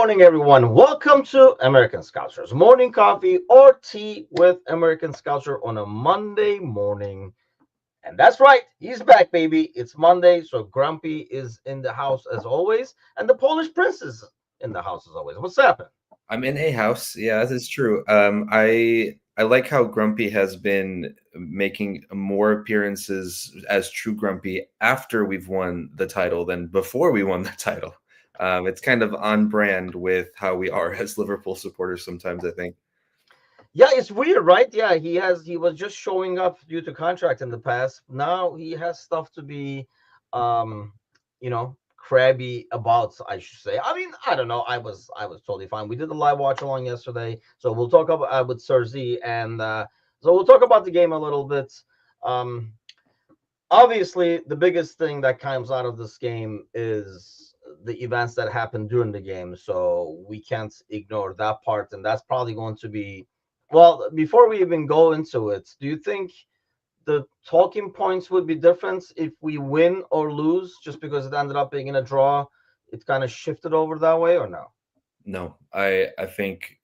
morning, everyone. Welcome to American Scousers Morning Coffee or Tea with American Scouser on a Monday morning. And that's right, he's back, baby. It's Monday, so Grumpy is in the house as always, and the Polish Prince is in the house as always. What's happening? I'm in a house. Yeah, that is true. I like how Grumpy has been making more appearances as True Grumpy after we've won the title than before we won the title. It's kind of on brand with how we are as Liverpool supporters sometimes, I think. Yeah, it's weird, right? Yeah, he was just showing up due to contract in the past. Now he has stuff to be crabby about, I should say. I mean, I don't know. I was totally fine. We did the live watch along yesterday, so we'll talk about with Sir Z, and so we'll talk about the game a little bit. Um Obviously the biggest thing that comes out of this game is the events that happen during the game, so we can't ignore that part, and that's probably going to be, well, before we even go into it, do you think the talking points would be different if we win or lose, just because it ended up being in a draw? It kind of shifted over that way, or no? No, I think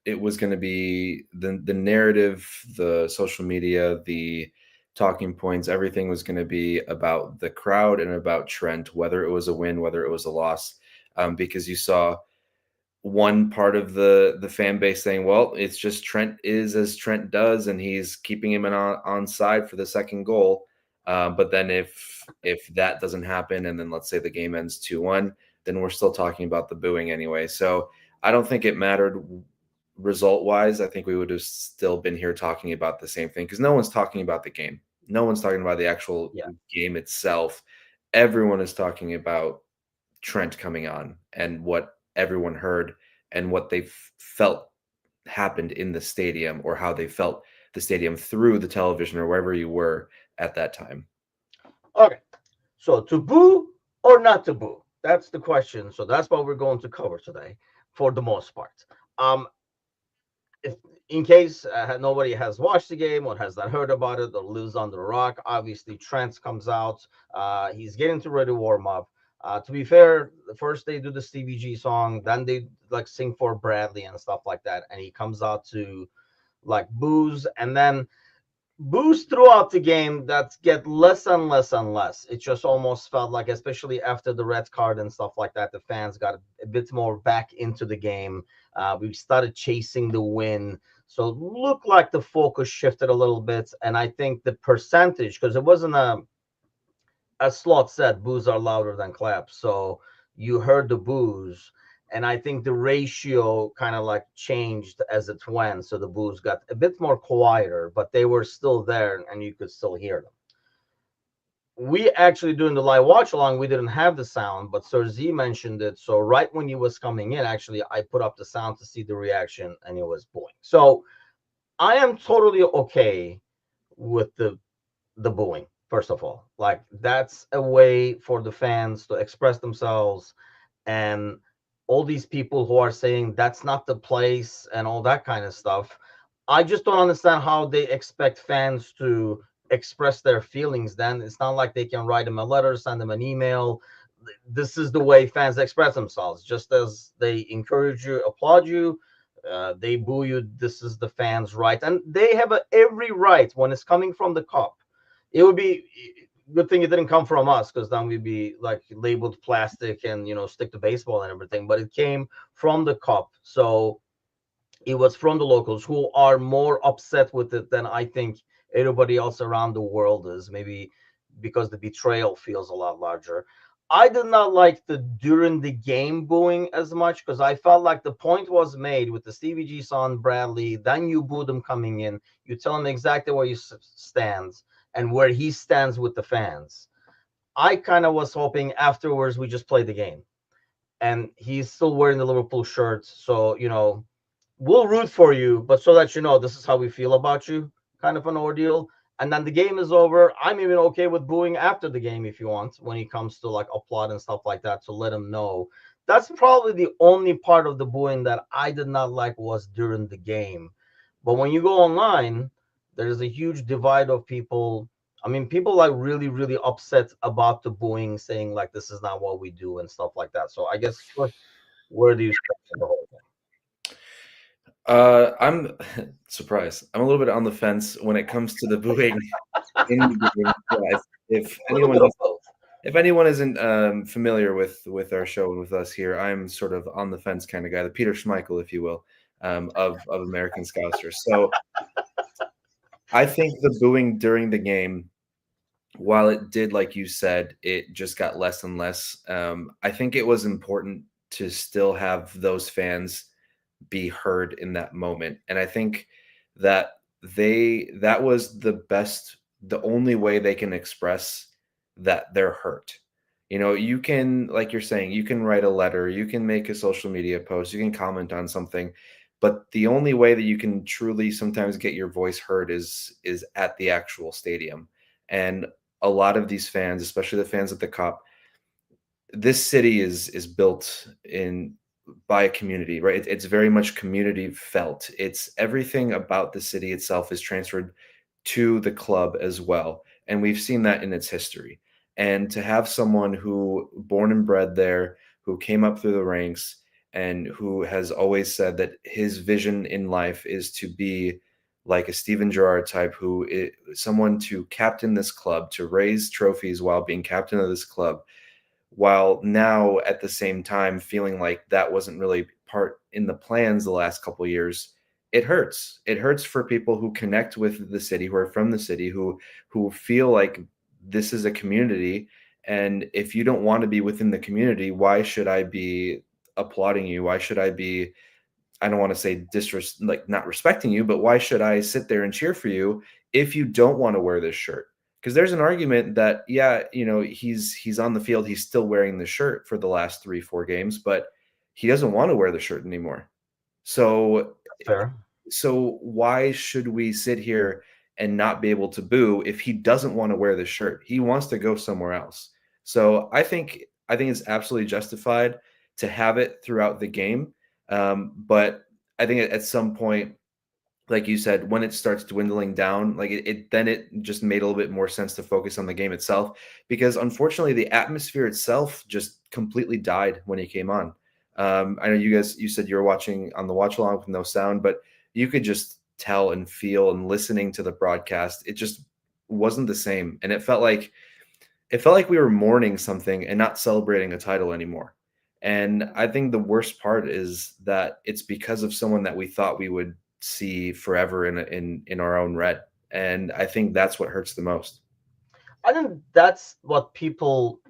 it was going to be the narrative, the social media, the talking points, everything was going to be about the crowd and about Trent, whether it was a win, whether it was a loss, because you saw one part of the fan base saying, "Well, it's just Trent is as Trent does, and he's keeping him on side for the second goal." But then if that doesn't happen, and then let's say the game ends 2-1, then we're still talking about the booing anyway. So I don't think it mattered result wise. I think we would have still been here talking about the same thing because no one's talking about the game. No one's talking about the actual Yeah. game itself. Everyone is talking about Trent coming on and what everyone heard and what they felt happened in the stadium or how they felt the stadium through the television or wherever you were at that time. Okay, so to boo or not to boo, that's the question. So that's what we're going to cover today for the most part. If in case nobody has watched the game or has not heard about it or lives under a rock, obviously Trent comes out. He's getting to ready to warm up. To be fair, the first they do the Stevie G song, then they like sing for Bradley and stuff like that, and he comes out to like booze, and then boost throughout the game that get less and less and less. It just almost felt like, especially after the red card and stuff like that, the fans got a bit more back into the game. We started chasing the win. So it looked like the focus shifted a little bit. And I think the percentage, because it wasn't as Slot said, boos are louder than claps. So you heard the boos. And I think the ratio kind of like changed as it went. So the boos got a bit more quieter, but they were still there and you could still hear them. We actually, doing the live watch along, we didn't have the sound, but Sir Z mentioned it. So right when he was coming in, actually, I put up the sound to see the reaction, and it was booing. So I am totally okay with the booing. First of all, like, that's a way for the fans to express themselves, and all these people who are saying that's not the place and all that kind of stuff, I just don't understand how they expect fans to express their feelings. Then it's not like they can write them a letter, send them an email. This is the way fans express themselves. Just as they encourage you, applaud you, they boo you. This is the fans' right, and they have every right when it's coming from the cup. It would be good thing it didn't come from us, because then we'd be like labeled plastic and stick to baseball and everything. But it came from the cup, so it was from the locals who are more upset with it than I think everybody else around the world is. Maybe because the betrayal feels a lot larger. I did not like the during the game booing as much, because I felt like the point was made with the Stevie G song Bradley. Then you boo them coming in. You tell him exactly where you stands and where he stands with the fans. I kind of was hoping afterwards we just play the game. And he's still wearing the Liverpool shirt. So, we'll root for you, but so that this is how we feel about you, kind of an ordeal. And then the game is over. I'm even okay with booing after the game if you want, when he comes to like applaud and stuff like that, to let him know. That's probably the only part of the booing that I did not like, was during the game. But when you go online, there's a huge divide of people. I mean, people like really, really upset about the booing, saying like this is not what we do and stuff like that. So I guess Where do you stand on the whole I'm surprised. I'm a little bit on the fence when it comes to the booing in the game. Yeah, if thing? A little bit of both. if anyone isn't familiar with our show and with us here, I'm sort of on the fence kind of guy, the Peter Schmeichel, if you will, of American Scouser. So I think the booing during the game, while it did, like you said, it just got less and less. I think it was important to still have those fans be heard in that moment. And I think that that was the only way they can express that they're hurt. You know, you can, like you're saying, you can write a letter, you can make a social media post, you can comment on something, but the only way that you can truly sometimes get your voice heard is at the actual stadium. And a lot of these fans, especially the fans at the Cup, this city is built in by a community, right? It's very much community felt. It's everything about the city itself is transferred to the club as well, and we've seen that in its history. And to have someone who born and bred there, who came up through the ranks, and who has always said that his vision in life is to be like a Steven Gerrard type, who is someone to captain this club, to raise trophies while being captain of this club, while now at the same time feeling like that wasn't really part in the plans the last couple of years. It hurts for people who connect with the city, who are from the city, who feel like this is a community, and if you don't want to be within the community, why should I be applauding you? Why should I be, I don't want to say like not respecting you, but why should I sit there and cheer for you if you don't want to wear this shirt? Because there's an argument that, yeah, you know, he's on the field, he's still wearing the shirt for the last 3, 4 games, but he doesn't want to wear the shirt anymore. So Fair. why should we sit here and not be able to boo if he doesn't want to wear the shirt? He wants to go somewhere else. So I think it's absolutely justified to have it throughout the game. But I think at some point, like you said, when it starts dwindling down, like then it just made a little bit more sense to focus on the game itself, because unfortunately the atmosphere itself just completely died when he came on. I know you said you were watching on the watch along with no sound, but you could just tell and feel, and listening to the broadcast, it just wasn't the same. And it felt like we were mourning something and not celebrating a title anymore. And I think the worst part is that it's because of someone that we thought we would see forever in our own red. And I think that's what hurts the most. I think that's what people,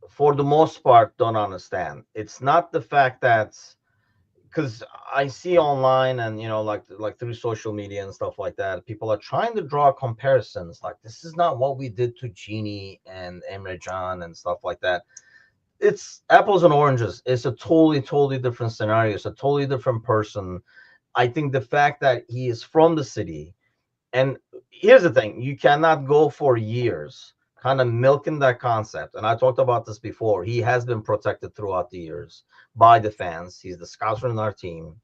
for the most part, don't understand. It's not the fact that, because I see online and like through social media and stuff like that, people are trying to draw comparisons. Like, this is not what we did to Genie and Emre Can and stuff like that. It's apples and oranges. It's a totally different scenario. It's a totally different person. I think the fact that he is from the city, and here's the thing, you cannot go for years kind of milking that concept. And I talked about this before. He has been protected throughout the years by the fans. He's the Scouser in our team.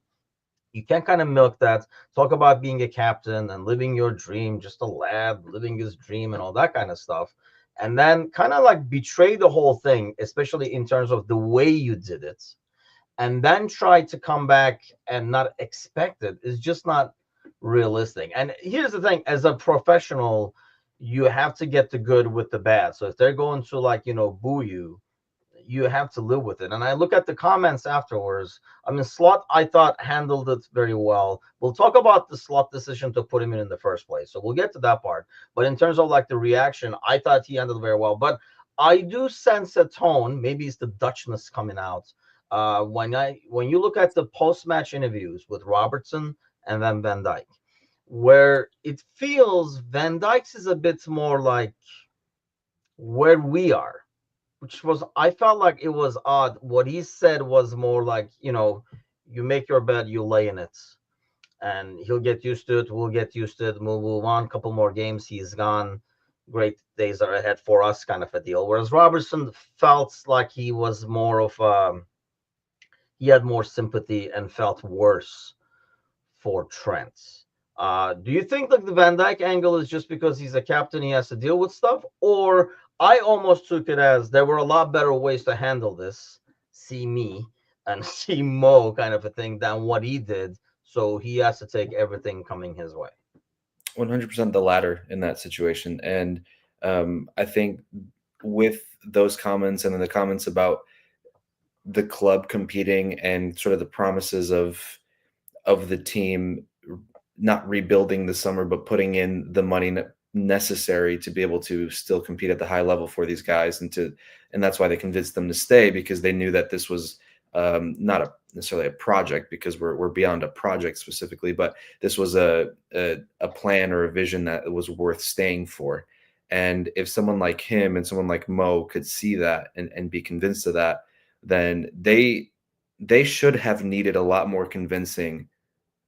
You can't kind of milk that, talk about being a captain and living your dream, just a lad living his dream and all that kind of stuff, and then kind of like betray the whole thing, especially in terms of the way you did it, and then try to come back and not expect it is just not realistic. And here's the thing, as a professional, you have to get the good with the bad. So if they're going to, like, boo you, you have to live with it. And I look at the comments afterwards. I mean, Slot, I thought, handled it very well. We'll talk about the Slot decision to put him in the first place, so we'll get to that part. But in terms of like the reaction, I thought he handled it very well. But I do sense a tone, maybe it's the Dutchness coming out, when you look at the post-match interviews with Robertson and then Van Dijk, where it feels Van Dijk's is a bit more like where we are, which was, I felt like it was odd. What he said was more like, you make your bed, you lay in it, and he'll get used to it. We'll get used to it. We'll move on. Couple more games, he's gone. Great days are ahead for us, kind of a deal. Whereas Robertson felt like he was more of he had more sympathy and felt worse for Trent. Do you think like the Van Dijk angle is just because he's a captain, he has to deal with stuff? Or I almost took it as there were a lot better ways to handle this. See me. and see Mo kind of a thing than what he did. So he has to take everything coming his way. 100% the latter in that situation. And I think with those comments and then the comments about the club competing and sort of the promises of the team not rebuilding the summer, but putting in the money necessary to be able to still compete at the high level for these guys, and that's why they convinced them to stay, because they knew that this was not necessarily a project, because we're beyond a project specifically, but this was a plan or a vision that was worth staying for. And if someone like him and someone like Mo could see that and be convinced of that, then they should have needed a lot more convincing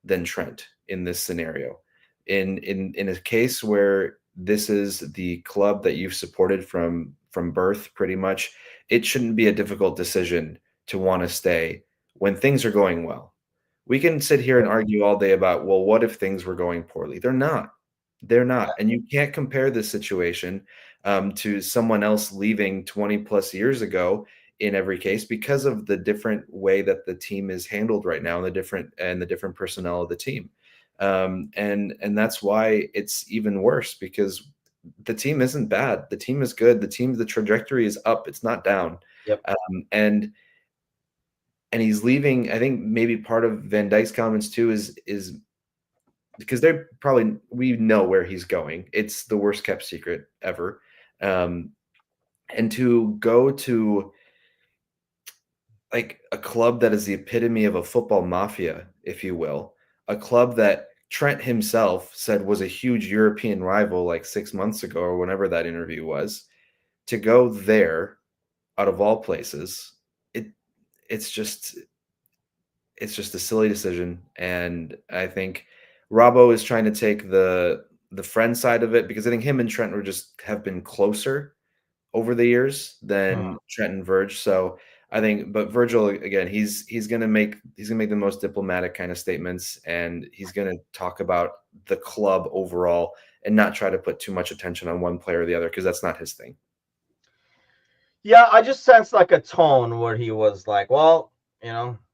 than Trent in this scenario. In a case where this is the club that you've supported from birth, pretty much, it shouldn't be a difficult decision to want to stay when things are going well. We can sit here and argue all day about, well, what if things were going poorly? They're not. They're not. And you can't compare this situation to someone else leaving 20 plus years ago in every case, because of the different way that the team is handled right now and the different personnel of the team. And that's why it's even worse, because the team isn't bad. The team is good. The trajectory is up. It's not down. Yep. And he's leaving. I think maybe part of Van Dijk's comments too is because they're probably, we know where he's going. It's the worst kept secret ever. And to go to like a club that is the epitome of a football mafia, if you will, a club that Trent himself said was a huge European rival like 6 months ago or whenever that interview was, to go there out of all places, it's just a silly decision. And I think Robbo is trying to take the friend side of it, because I think him and Trent have been closer over the years than Trent and Verge. So I think, but Virgil, again, he's gonna make the most diplomatic kind of statements, and he's gonna talk about the club overall and not try to put too much attention on one player or the other, because that's not his thing. Yeah, I just sensed like a tone where he was like, well,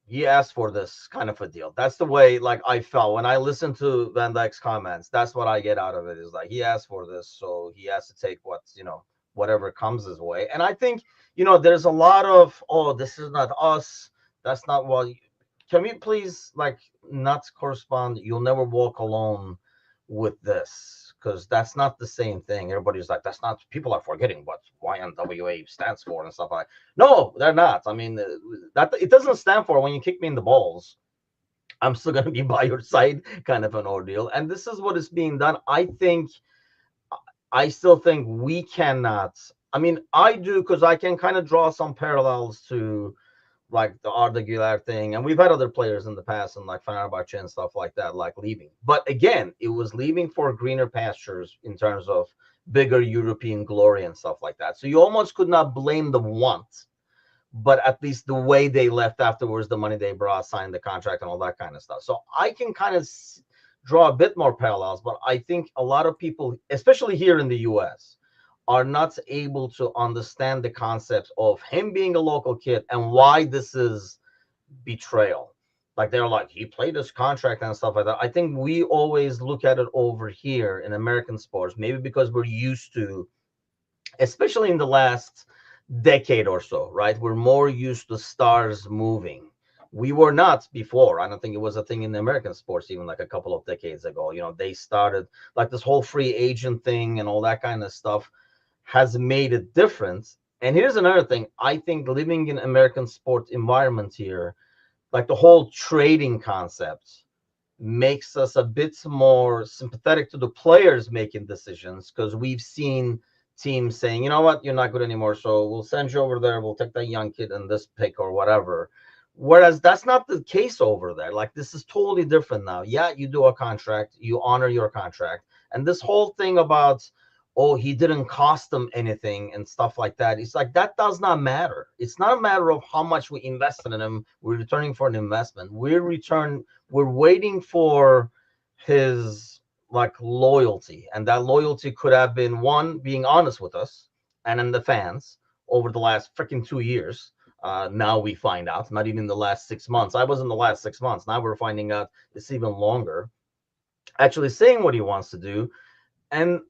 he asked for this kind of a deal. That's the way like I felt when I listened to Van Dijk's comments. That's what I get out of it, is like he asked for this, so he has to take whatever comes his way. And I think, there's a lot of, oh, this is not us. That's not what. Can we please like not correspond? You'll never walk alone with this, because that's not the same thing. Everybody's like, that's not. People are forgetting what YNWA stands for and stuff like. No, they're not. I mean, that it doesn't stand for when you kick me in the balls, I'm still going to be by your side, kind of an ordeal. And this is what is being done. I still think we cannot. I mean, I do, because I can kind of draw some parallels to like the Arda Güler thing, and we've had other players in the past, and like Fenerbahce and stuff like that, like leaving. But again, it was leaving for greener pastures in terms of bigger European glory and stuff like that. So you almost could not blame the want, but at least the way they left afterwards, the money they brought, signed the contract, and all that kind of stuff. So I can kind of draw a bit more parallels, but I think a lot of people, especially here in the US, are not able to understand the concepts of him being a local kid and why this is betrayal. Like they're like, he played his contract and stuff like that. I think we always look at it over here in American sports, maybe because we're used to, especially in the last decade or so, right? We're more used to stars moving. We were not before. I don't think it was a thing in the American sports even like a couple of decades ago. They started like this whole free agent thing and all that kind of stuff has made a difference. And here's another thing. I think living in American sports environment here, like the whole trading concept, makes us a bit more sympathetic to the players making decisions, because we've seen teams saying, you know what, you're not good anymore, so we'll send you over there, we'll take that young kid and this pick or whatever. Whereas that's not the case over there. Like this is totally different now. Yeah, you do a contract, you honor your contract. And this whole thing about, oh, he didn't cost them anything and stuff like that, it's like that does not matter. It's not a matter of how much we invested in him. We're returning for an investment. We're waiting for his like loyalty, and that loyalty could have been one, being honest with us and then the fans over the last freaking 2 years, Now we find out, not even the last 6 months. I was in the last 6 months. Now we're finding out it's even longer. Actually saying what he wants to do, and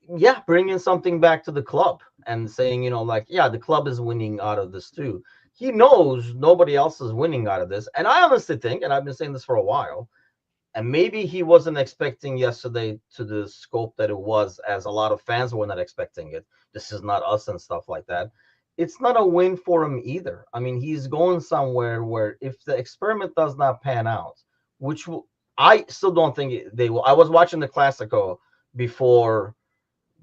yeah, bringing something back to the club and saying, like, yeah, the club is winning out of this too. He knows nobody else is winning out of this. And I honestly think, and I've been saying this for a while, and maybe he wasn't expecting yesterday to the scope that it was, as a lot of fans were not expecting it. This is not us and stuff like that. It's not a win for him either. I mean, he's going somewhere where if the experiment does not pan out, which I still don't think they will. I was watching the Classico before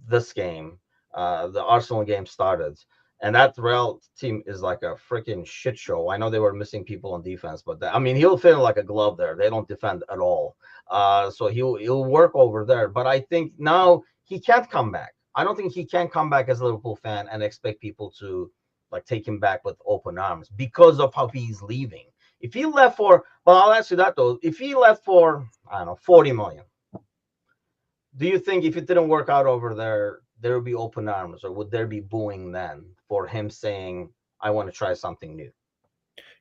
this game, the Arsenal game started, and that Real team is like a freaking shit show. I know they were missing people on defense, but I mean, he'll fit in like a glove there. They don't defend at all, so he'll work over there. But I think now he can't come back. I don't think he can come back as a Liverpool fan and expect people to like take him back with open arms because of how he's leaving. If he left for, well, I'll ask you that though. If he left for, I don't know, 40 million, do you think if it didn't work out over there, there would be open arms, or would there be booing then for him saying, "I want to try something new"?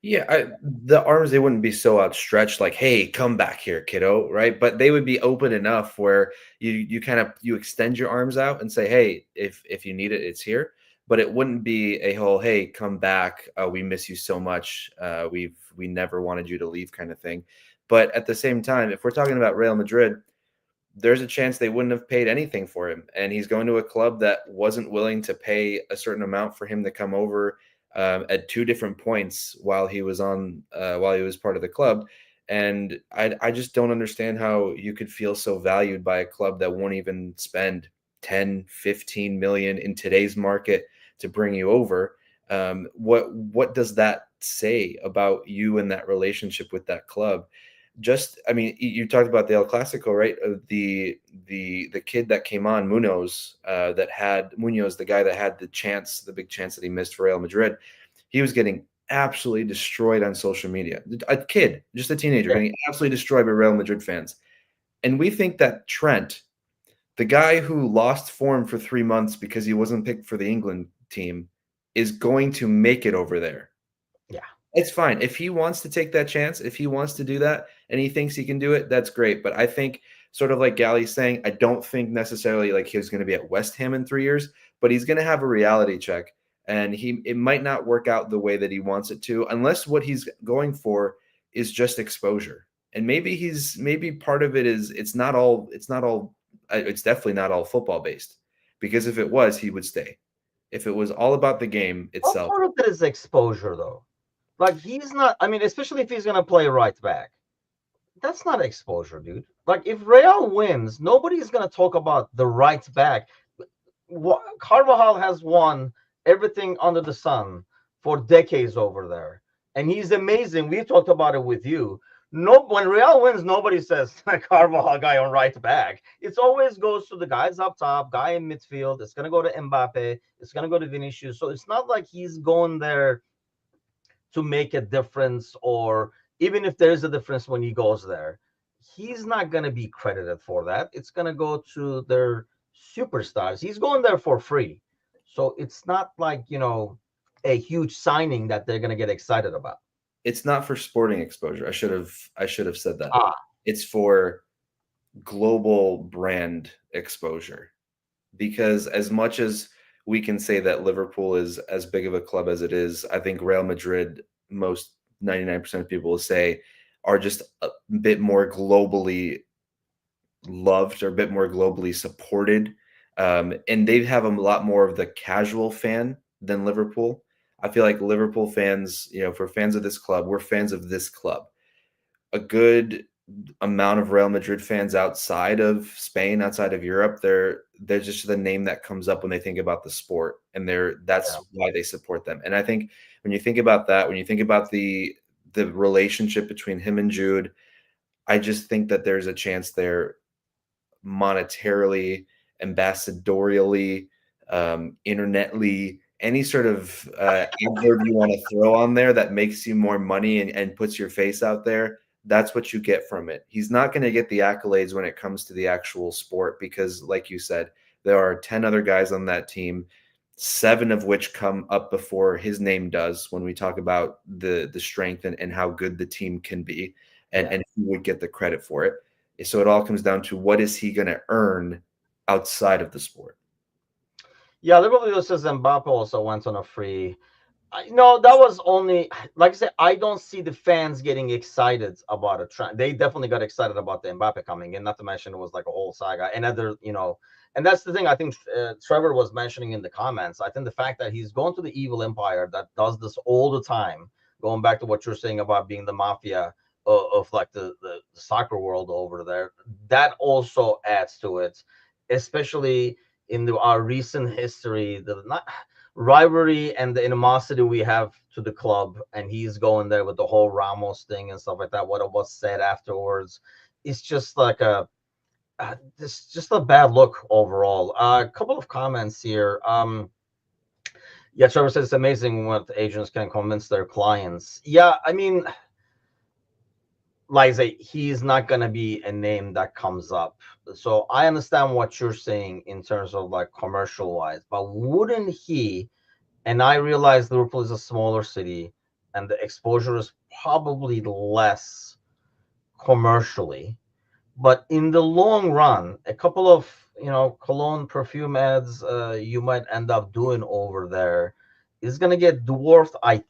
Yeah, the arms, they wouldn't be so outstretched like, "Hey, come back here, kiddo," right? But they would be open enough where you kind of you extend your arms out and say, "Hey, if you need it, it's here." But it wouldn't be a whole, "Hey, come back. We miss you so much. We never wanted you to leave," kind of thing. But at the same time, if we're talking about Real Madrid, there's a chance they wouldn't have paid anything for him. And he's going to a club that wasn't willing to pay a certain amount for him to come over at two different points while he was while he was part of the club. And I just don't understand how you could feel so valued by a club that won't even spend 10, 15 million in today's market to bring you over. What does that say about you and that relationship with that club? Just, I mean, you talked about the El Clasico, right? The kid that came on, Munoz, the guy that had the big chance that he missed for Real Madrid. He was getting absolutely destroyed on social media. A kid, just a teenager, Yeah, getting absolutely destroyed by Real Madrid fans. And we think that Trent, the guy who lost form for 3 months because he wasn't picked for the England team, is going to make it over there. yeah. It's fine. If he wants to take that chance, if he wants to do that and he thinks he can do it, that's great. But I think, sort of like Gally's saying, I don't think necessarily like he's going to be at West Ham in 3 years, but he's going to have a reality check, and it might not work out the way that he wants it to, unless what he's going for is just exposure. And maybe part of it is it's definitely not all football based, because if it was, he would stay. If it was all about the game What itself. part of it is exposure though? Like he's not. I mean, especially if he's gonna play right back, that's not exposure, dude. Like if Real wins, nobody's gonna talk about the right back. Carvajal has won everything under the sun for decades over there, and he's amazing. We've talked about it with you. No, when Real wins, nobody says Carvajal guy on right back. It always goes to the guys up top, guy in midfield. It's gonna go to Mbappe. It's gonna go to Vinicius. So it's not like he's going there to make a difference, or even if there's a difference when he goes there, he's not going to be credited for that. It's going to go to their superstars. He's going there for free. So it's not like, a huge signing that they're going to get excited about. It's not for sporting exposure. I should have said that. Ah, It's for global brand exposure. Because as much as we can say that Liverpool is as big of a club as it is, I think Real Madrid, most 99% of people will say, are just a bit more globally loved or a bit more globally supported. And they have a lot more of the casual fan than Liverpool. I feel like Liverpool fans, for fans of this club, we're fans of this club. A good amount of Real Madrid fans outside of Spain, outside of Europe, they're just the name that comes up when they think about the sport, and yeah. that's why they support them. And I think when you think about that, when you think about the relationship between him and Jude, I just think that there's a chance there, monetarily, ambassadorially, internetly, any sort of adverb you want to throw on there that makes you more money and puts your face out there. That's what you get from it. He's not going to get the accolades when it comes to the actual sport because, like you said, there are 10 other guys on that team. 7 of which come up before his name does when we talk about the strength and how good the team can be, Yeah. and he would get the credit for it. So it all comes down to what is he going to earn outside of the sport. Yeah, Liverpool says Mbappe also went on a free. No, that was only, like I said, I don't see the fans getting excited about a trend. They definitely got excited about the Mbappe coming in, not to mention it was like a whole saga. And other, and that's the thing I think Trevor was mentioning in the comments. I think the fact that he's going to the evil empire that does this all the time, going back to what you're saying about being the mafia of like the soccer world over there, that also adds to it, especially in our recent history, the not rivalry and the animosity we have to the club, and he's going there with the whole Ramos thing and stuff like that. What was said afterwards, it's just like this just a bad look overall. A couple of comments here. Yeah, Trevor says it's amazing what agents can convince their clients. Yeah, I mean, like I say, he's not gonna be a name that comes up. So I understand what you're saying in terms of like commercial wise, but wouldn't he? And I realize Liverpool is a smaller city, and the exposure is probably less commercially. But in the long run, a couple of cologne perfume ads you might end up doing over there is going to get dwarfed. I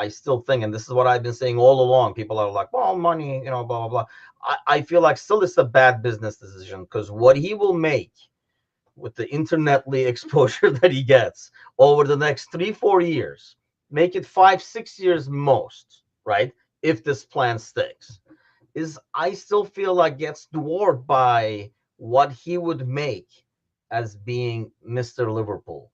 still think, and this is what I've been saying all along. People are like, well, money, blah blah blah. I feel like still it's a bad business decision, because what he will make with the internetly exposure that he gets over the next 3-4 years, make it 5-6 years most, right? If this plan sticks, is I still feel like gets dwarfed by what he would make as being Mr. Liverpool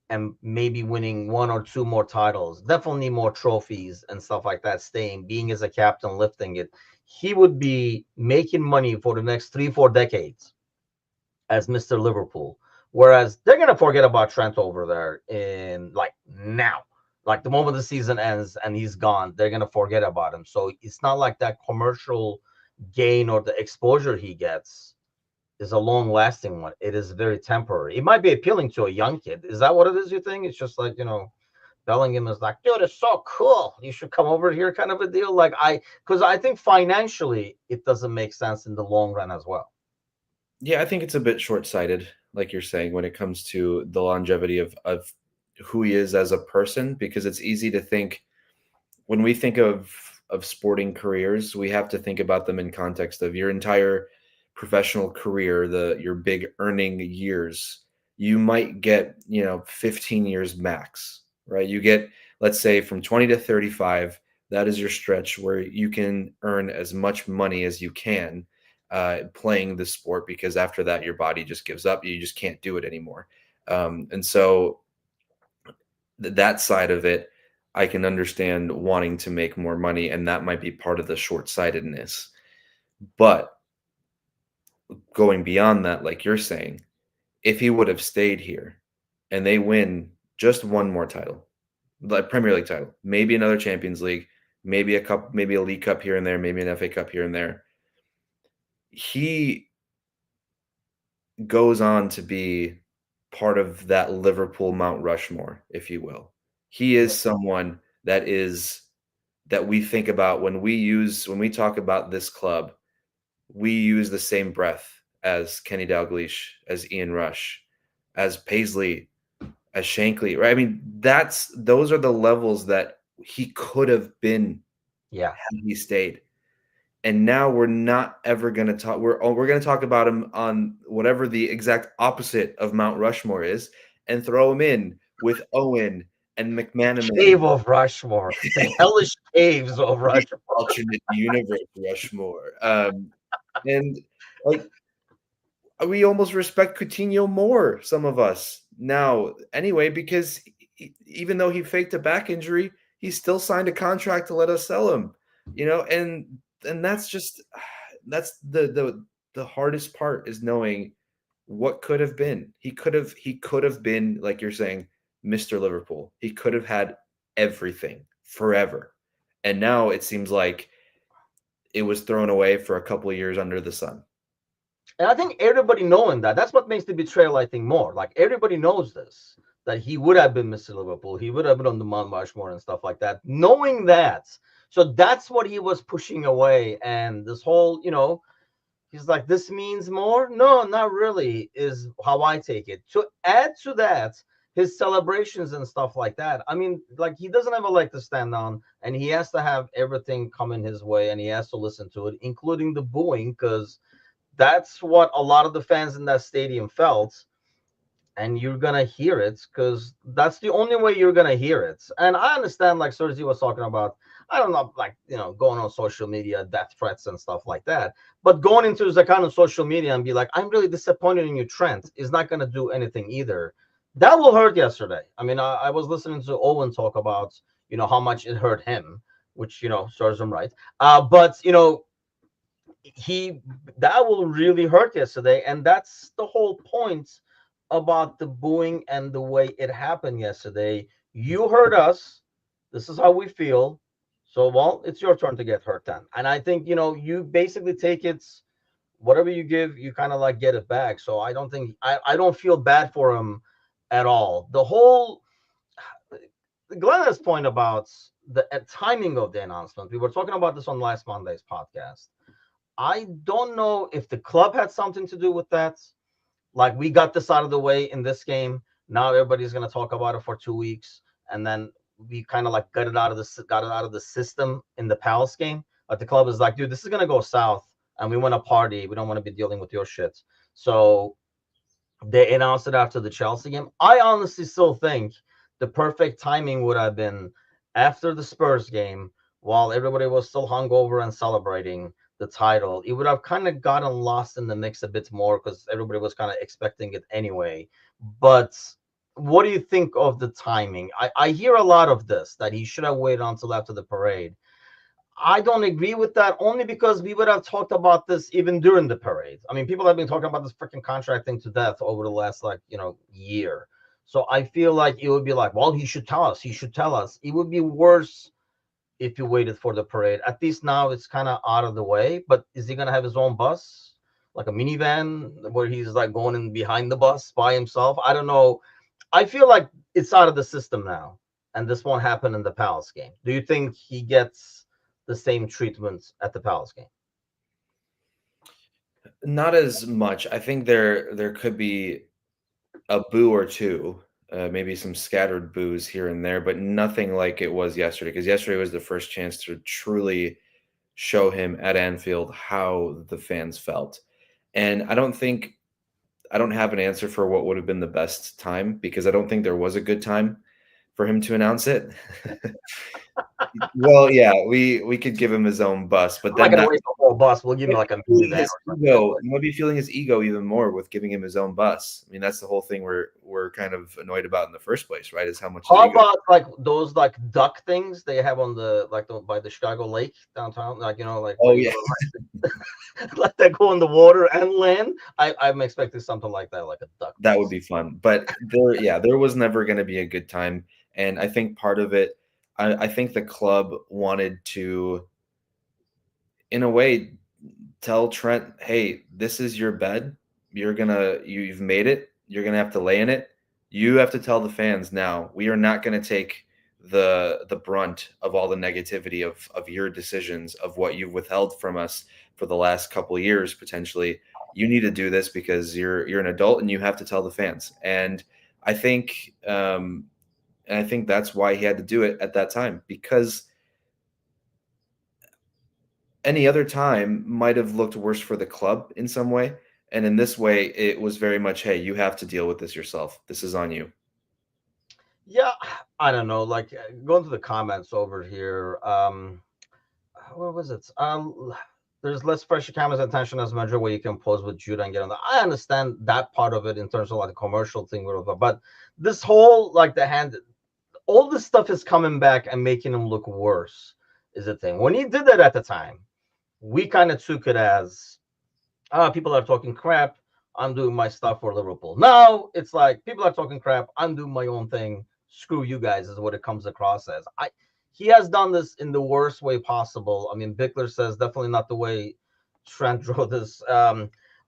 and maybe winning 1 or 2 more titles, definitely more trophies and stuff like that, staying, being as a captain, lifting it. He would be making money for the next 3-4 decades as Mr. Liverpool. Whereas they're gonna forget about Trent over there in like now. Like the moment the season ends and he's gone, they're gonna forget about him. So it's not like that commercial gain or the exposure he gets is a long lasting one. It is very temporary. It might be appealing to a young kid. Is that what it is, you think? It's just like, Bellingham is like, dude, it's so cool. You should come over here, kind of a deal. Because I think financially it doesn't make sense in the long run as well. Yeah, I think it's a bit short-sighted, like you're saying, when it comes to the longevity of who he is as a person, because it's easy to think when we think of sporting careers, we have to think about them in context of your entire professional career, your big earning years. You might get, 15 years max, right? You get, let's say, from 20 to 35, that is your stretch where you can earn as much money as you can playing the sport, because after that, your body just gives up. You just can't do it anymore. And so that side of it, I can understand wanting to make more money, and that might be part of the short-sightedness. But going beyond that, like you're saying, if he would have stayed here and they win just one more title, like Premier League title, maybe another Champions League, maybe a cup, maybe a League Cup here and there, maybe an FA Cup here and there, he goes on to be part of that Liverpool Mount Rushmore, if you will. He is someone that we think about when we talk about this club. We use the same breath as Kenny Dalglish, as Ian Rush, as Paisley, as Shankly, right? I mean, those are the levels that he could have been Yeah. had he stayed. And now we're not ever going to talk. We're going to talk about him on whatever the exact opposite of Mount Rushmore is, and throw him in with Owen and McManaman. Cave of Rushmore, the hellish caves of The Rushmore. alternate universe Rushmore. And like we almost respect Coutinho more, some of us now, anyway, because even though he faked a back injury, he still signed a contract to let us sell him. And that's just that's the hardest part, is knowing what could have been. He could have been, like you're saying, Mr. Liverpool. He could have had everything forever. And now it seems like it was thrown away for a couple of years under the sun. And I think everybody knowing that, that's what makes the betrayal, I think, more. Like everybody knows this. that he would have been Mr. Liverpool. He would have been on the Mount Rushmore and stuff like that. Knowing that, so that's what he was pushing away. And this whole, he's like, this means more. No, not really, is how I take it. To add to that, his celebrations and stuff like that. I mean, like, he doesn't have a leg to stand on, and he has to have everything coming his way, and he has to listen to it, including the booing, because that's what a lot of the fans in that stadium felt. And you're gonna hear it because that's the only way you're gonna hear it. And I understand, like Sergi was talking about, I don't know, like, going on social media, death threats and stuff like that. But going into the kind of social media and be like, I'm really disappointed in you, Trent, is not gonna do anything either. That will hurt yesterday. I mean, I was listening to Owen talk about, how much it hurt him, which, serves him right. But he that will really hurt yesterday, and that's the whole point about the booing and the way it happened yesterday. You hurt us. This is how we feel. So, well, it's your turn to get hurt then. And I think, you basically take it, whatever you give, you kind of like get it back. So I don't think, I don't feel bad for him at all. The whole, Glenna's point about the timing of the announcement, we were talking about this on last Monday's podcast. I don't know if the club had something to do with that. Like, we got this out of the way in this game. Now everybody's gonna talk about it for 2 weeks, and then we kind of like got it out of the system in the Palace game. But the club is like, dude, this is gonna go south, and we want to party. We don't want to be dealing with your shit. So they announced it after the Chelsea game. I honestly still think the perfect timing would have been after the Spurs game, while everybody was still hungover and celebrating the title. It would have kind of gotten lost in the mix a bit more because everybody was kind of expecting it anyway. But what do you think of the timing? I hear a lot of this, that he should have waited until after the parade. I don't agree with that, only because we would have talked about this even during the parade. I mean, people have been talking about this freaking contract thing to death over the last, like, year. So I feel like it would be like, well, he should tell us. He should tell us. It would be worse if you waited for the parade. At least now it's kind of out of the way. But is he going to have his own bus, like a minivan, where he's like going in behind the bus by himself? I don't know. I feel like it's out of the system now, and this won't happen in the Palace game. Do you think he gets the same treatment at the Palace game? Not as much. I think there could be a boo or two, maybe some scattered boos here and there, but nothing like it was yesterday. Because yesterday was the first chance to truly show him at Anfield how the fans felt. And I don't have an answer for what would have been the best time, because I don't think there was a good time for him to announce it. Well, yeah, we could give him his own bus, but I'm then not gonna waste the whole bus. We'll give him like a minivan his or something. ego, you might be feeling his ego even more with giving him his own bus. I mean, that's the whole thing we're kind of annoyed about in the first place, right? Is how much his How ego. about like those like duck things they have on by the Chicago Lake downtown? Like, like Oh where you yeah, let that go in the water and land. I'm expecting something like that, like a duck that would bus. be fun. But there was never going to be a good time, and I think part of it, I think the club wanted to, in a way, tell Trent, hey, this is your bed. You've made it. You're gonna have to lay in it. You have to tell the fans now. We are not gonna take the brunt of all the negativity of your decisions, of what you've withheld from us for the last couple of years potentially. You need to do this because you're an adult and you have to tell the fans. I think and I think that's why he had to do it at that time, because any other time might have looked worse for the club in some way. And in this way, it was very much, hey, you have to deal with this yourself. This is on you. Yeah, I don't know. Like, going to the comments over here. What was it? There's less pressure, cameras, attention as measure where you can pose with Judah and get on the. I understand that part of it in terms of like the commercial thing, whatever. But this whole like the hand, all this stuff is coming back and making him look worse. Is the thing. When he did that at the time, we kind of took it as, people are talking crap. I'm doing my stuff for Liverpool. Now it's like people are talking crap. I'm doing my own thing. Screw you guys is what it comes across as. He has done this in the worst way possible. I mean, Bickler says definitely not the way Trent drew this.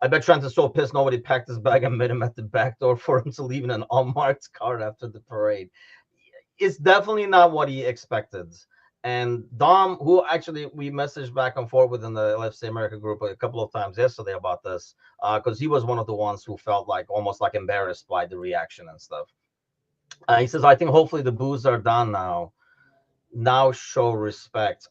I bet Trent is so pissed nobody packed his bag and met him at the back door for him to leave in an unmarked car after the parade. It's definitely not what he expected. And Dom, who actually we messaged back and forth within the LFC America group a couple of times yesterday about this, because he was one of the ones who felt like almost like embarrassed by the reaction and stuff. He says, I think hopefully the boos are done now. Now show respect.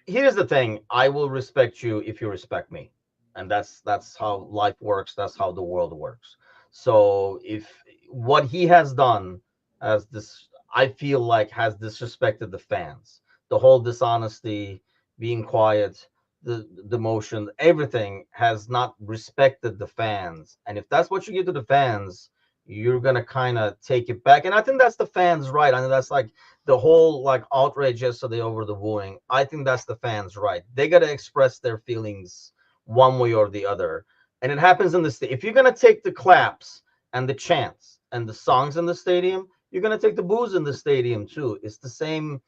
Here's the thing, I will respect you if you respect me, and that's how life works, that's how the world works. So if what he has done as this, I feel like, has disrespected the fans, the whole dishonesty, being quiet, the motion, everything has not respected the fans. And if that's what you give to the fans, you're gonna kind of take it back. And I think that's the fans right. I mean, that's like the whole like outrage yesterday over the booing. I think that's the fans right. They got to express their feelings one way or the other. And it happens in the state. If you're going to take the claps and the chants and the songs in the stadium, you're going to take the boos in the stadium too. It's the same,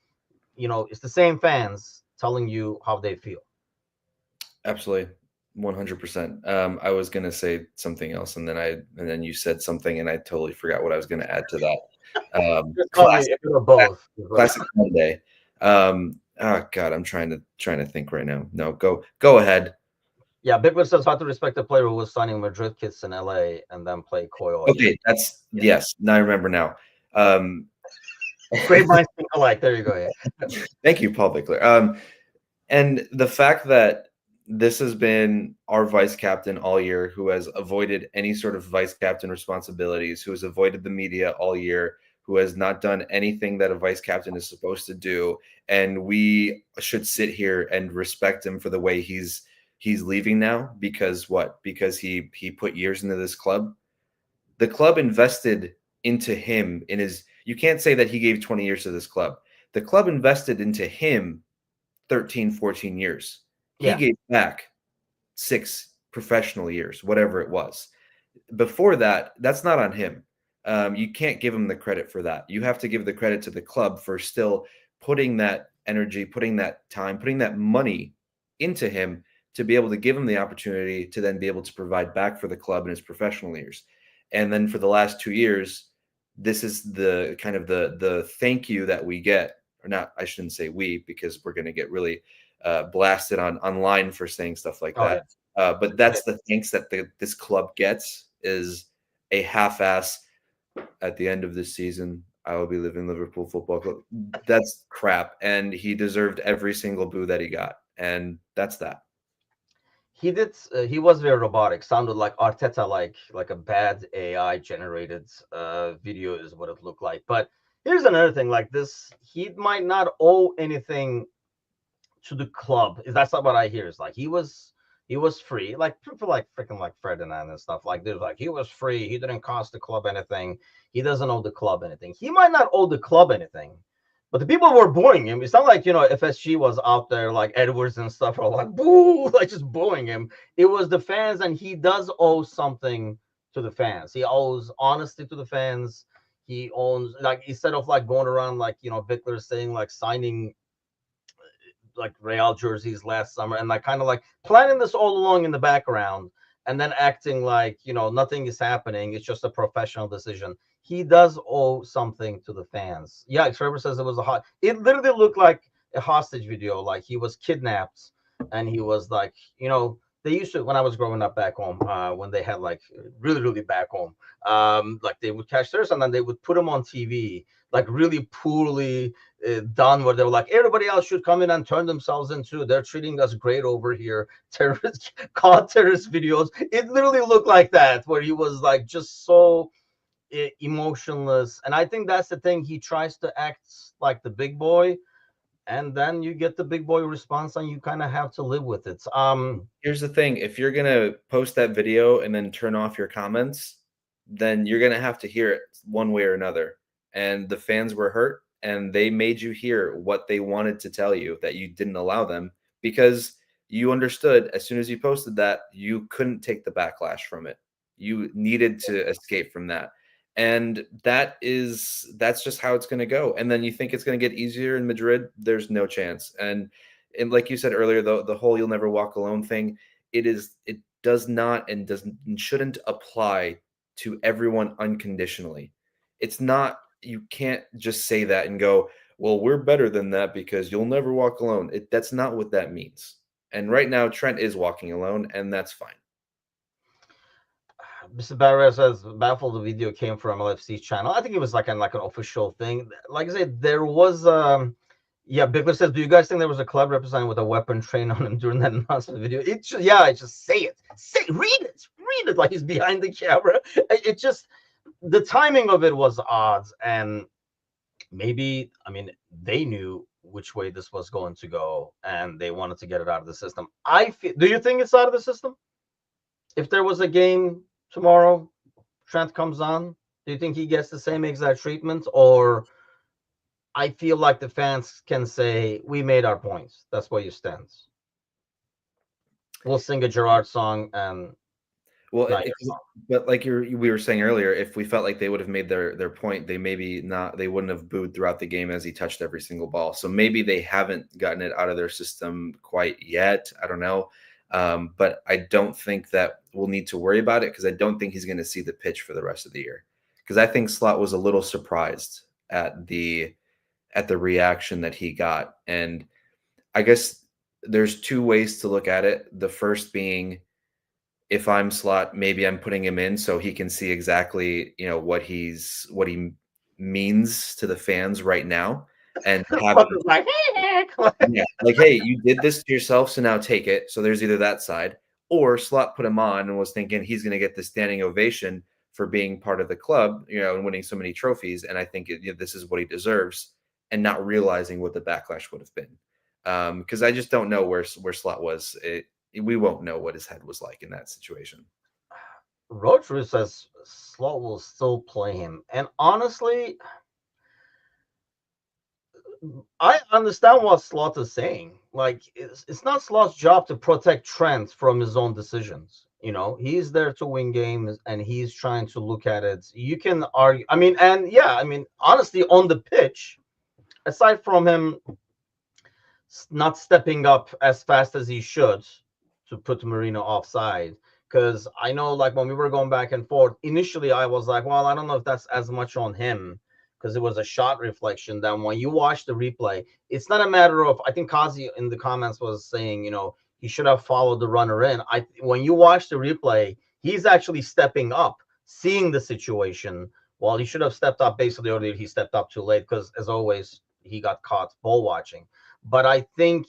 it's the same fans telling you how they feel. Absolutely. 100%. I was gonna say something else, and then you said something, and I totally forgot what I was gonna add to that. Just call me Classic, if you're both. classic Monday. Oh God, I'm trying to think right now. No, go ahead. Yeah, Bigwood says how to respect a player who was signing Madrid kits in LA and then play Koi all year. Okay, yes. Now I remember now. Great minds think alike. There you go. Yeah. Thank you, Paul Bickler. And the fact that this has been our vice captain all year, who has avoided any sort of vice captain responsibilities, who has avoided the media all year, who has not done anything that a vice captain is supposed to do, and we should sit here and respect him for the way he's leaving now, because what? Because he put years into this club. The club invested into him in his. You can't say that he gave 20 years to this club. The club invested into him 13, 14 years. He Yeah. gave back 6 professional years, whatever it was. Before that, that's not on him. You can't give him the credit for that. You have to give the credit to the club for still putting that energy, putting that time, putting that money into him to be able to give him the opportunity to then be able to provide back for the club in his professional years. And then for the last 2 years, this is the kind of the thank you that we get, or not, I shouldn't say we, because we're going to get really blasted online for saying stuff like that. Yeah. But that's the thanks that this club gets, is a half-ass, at the end of this season, I will be leaving Liverpool Football Club. That's crap. And he deserved every single boo that he got. And that's that. He did. He was very robotic. Sounded like Arteta, like a bad AI generated video is what it looked like. But here's another thing. Like this, he might not owe anything to the club. That's not what I hear. Is like he was free. Like people like freaking like Ferdinand and stuff. Like there's like he was free. He didn't cost the club anything. He doesn't owe the club anything. He might not owe the club anything. But the people were booing him. It's not like, FSG was out there like Edwards and stuff are like, boo, like just booing him. It was the fans, and he does owe something to the fans. He owes honesty to the fans. He owns, like, instead of like going around like, Bickler saying like signing like Real jerseys last summer and like kind of like planning this all along in the background and then acting like, nothing is happening. It's just a professional decision. He does owe something to the fans. Yeah, Trevor says it literally looked like a hostage video. Like he was kidnapped and he was like, they used to, when I was growing up back home, when they had like really, really back home, like they would catch theirs and then they would put them on TV, like really poorly done, where they were like, everybody else should come in and turn themselves into, they're treating us great over here. Terrorist, caught terrorist videos. It literally looked like that, where he was like just so emotionless. And I think that's the thing. He tries to act like the big boy, and then you get the big boy response and you kind of have to live with it. Here's the thing. If you're going to post that video and then turn off your comments, then you're going to have to hear it one way or another. And the fans were hurt, and they made you hear what they wanted to tell you that you didn't allow them, because you understood as soon as you posted that you couldn't take the backlash from it. You needed to escape from that. And that's just how it's going to go. And then you think it's going to get easier in Madrid? There's no chance. And like you said earlier, the whole "you'll never walk alone" thing, it does not and shouldn't apply to everyone unconditionally. It's not, you can't just say that and go, well, we're better than that because you'll never walk alone. That's not what that means. And right now, Trent is walking alone, and that's fine. Mr. Barrett says baffled the video came from LFC's channel. I think it was like an official thing. Like I said, there was yeah, Bickler says, do you guys think there was a club representative with a weapon trained on him during that announcement video? It's just, yeah, just say it. Read it like he's behind the camera. It just, the timing of it was odd, and maybe, I mean, they knew which way this was going to go and they wanted to get it out of the system. I feel, do you think it's out of the system? If there was a game tomorrow, Trent comes on, do you think he gets the same exact treatment? Or I feel like the fans can say, we made our points. That's where you stand. We'll sing a Gerard song and well, but like we were saying earlier, if we felt like they would have made their point, they wouldn't have booed throughout the game as he touched every single ball. So maybe they haven't gotten it out of their system quite yet. I don't know. But I don't think that we'll need to worry about it because I don't think he's going to see the pitch for the rest of the year. Because I think Slot was a little surprised at the reaction that he got. And I guess there's two ways to look at it. The first being, if I'm Slot, maybe I'm putting him in so he can see exactly, what he means to the fans right now. And have yeah, like, hey, you did this to yourself, so now take it. So there's either that side, or Slot put him on and was thinking he's going to get the standing ovation for being part of the club, and winning so many trophies. And I think this is what he deserves, and not realizing what the backlash would have been. Because I just don't know where Slot was. We won't know what his head was like in that situation. Rotary says Slot will still play him. And honestly, I understand what Slot is saying. Like, it's not Slot's job to protect Trent from his own decisions. He's there to win games, and he's trying to look at it. You can argue. I mean, and yeah, I mean, honestly, on the pitch, aside from him not stepping up as fast as he should to put Marino offside, because I know, like, when we were going back and forth, initially I was like, well, I don't know if that's as much on him, because it was a shot reflection. Then when you watch the replay, it's not a matter of, I think Kazi in the comments was saying, he should have followed the runner in. When you watch the replay, he's actually stepping up, seeing the situation, while he should have stepped up basically earlier. He stepped up too late because, as always, he got caught ball watching. But I think,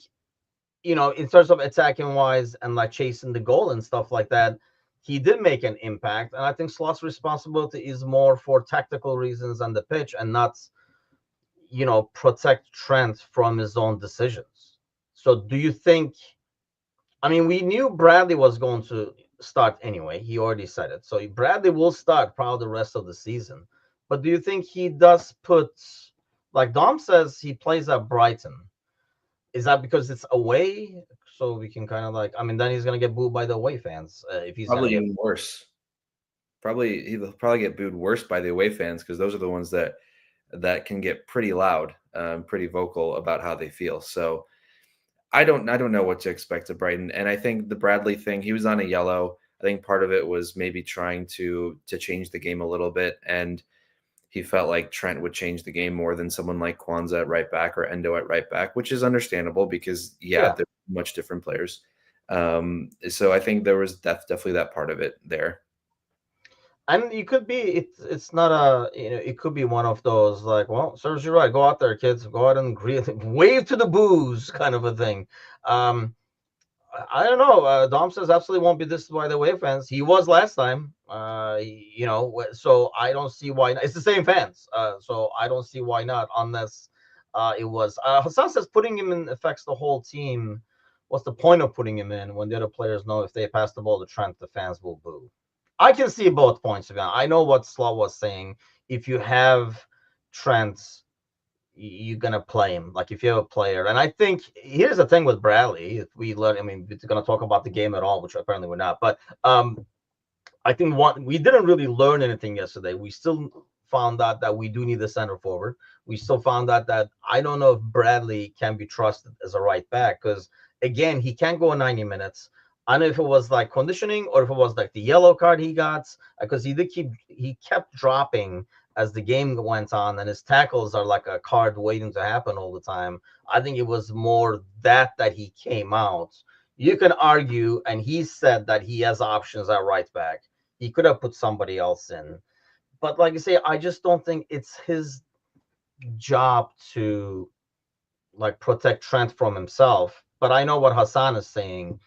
in terms of attacking wise and like chasing the goal and stuff like that, he did make an impact. And I think Slot's responsibility is more for tactical reasons on the pitch and not, protect Trent from his own decisions. So do you think, I mean, we knew Bradley was going to start anyway. He already said it. So Bradley will start probably the rest of the season. But do you think he does put, like Dom says, he plays at Brighton? Is that because it's away? So we can kind of like, I mean, then he's going to get booed by the away fans if he's probably even worse. He'll probably get booed worse by the away fans because those are the ones that can get pretty loud, pretty vocal about how they feel. So I don't know what to expect of Brighton. And I think the Bradley thing, he was on a yellow. I think part of it was maybe trying to change the game a little bit, and he felt like Trent would change the game more than someone like Kwanzaa at right back or Endo at right back, which is understandable because, they're much different players. So I think there was definitely that part of it there. And you could be, it's not it could be one of those like, well, serves you right. Go out there, kids. Go out and wave to the boos kind of a thing. I don't know. Dom says absolutely won't be this by the away fans. He was last time. So I don't see why not. It's the same fans. So I don't see why not, unless it was. Hassan says putting him in affects the whole team. What's the point of putting him in when the other players know if they pass the ball to Trent, the fans will boo? I can see both points of view. I know what Slot was saying. If you have Trent, you're gonna play him. Like if you have a player, and I think here's the thing with Bradley. If we learn, I mean, we're gonna talk about the game at all, which apparently we're not. But I think we didn't really learn anything yesterday. We still found out that we do need a center forward. We still found out that I don't know if Bradley can be trusted as a right back because again, he can't go 90 minutes. I don't know if it was like conditioning or if it was like the yellow card he got, because he kept dropping as the game went on, and his tackles are like a card waiting to happen all the time. I think it was more that he came out. You can argue, and he said that he has options at right back. He could have put somebody else in, but like I say, I just don't think it's his job to like protect Trent from himself. But I know what Hassan is saying.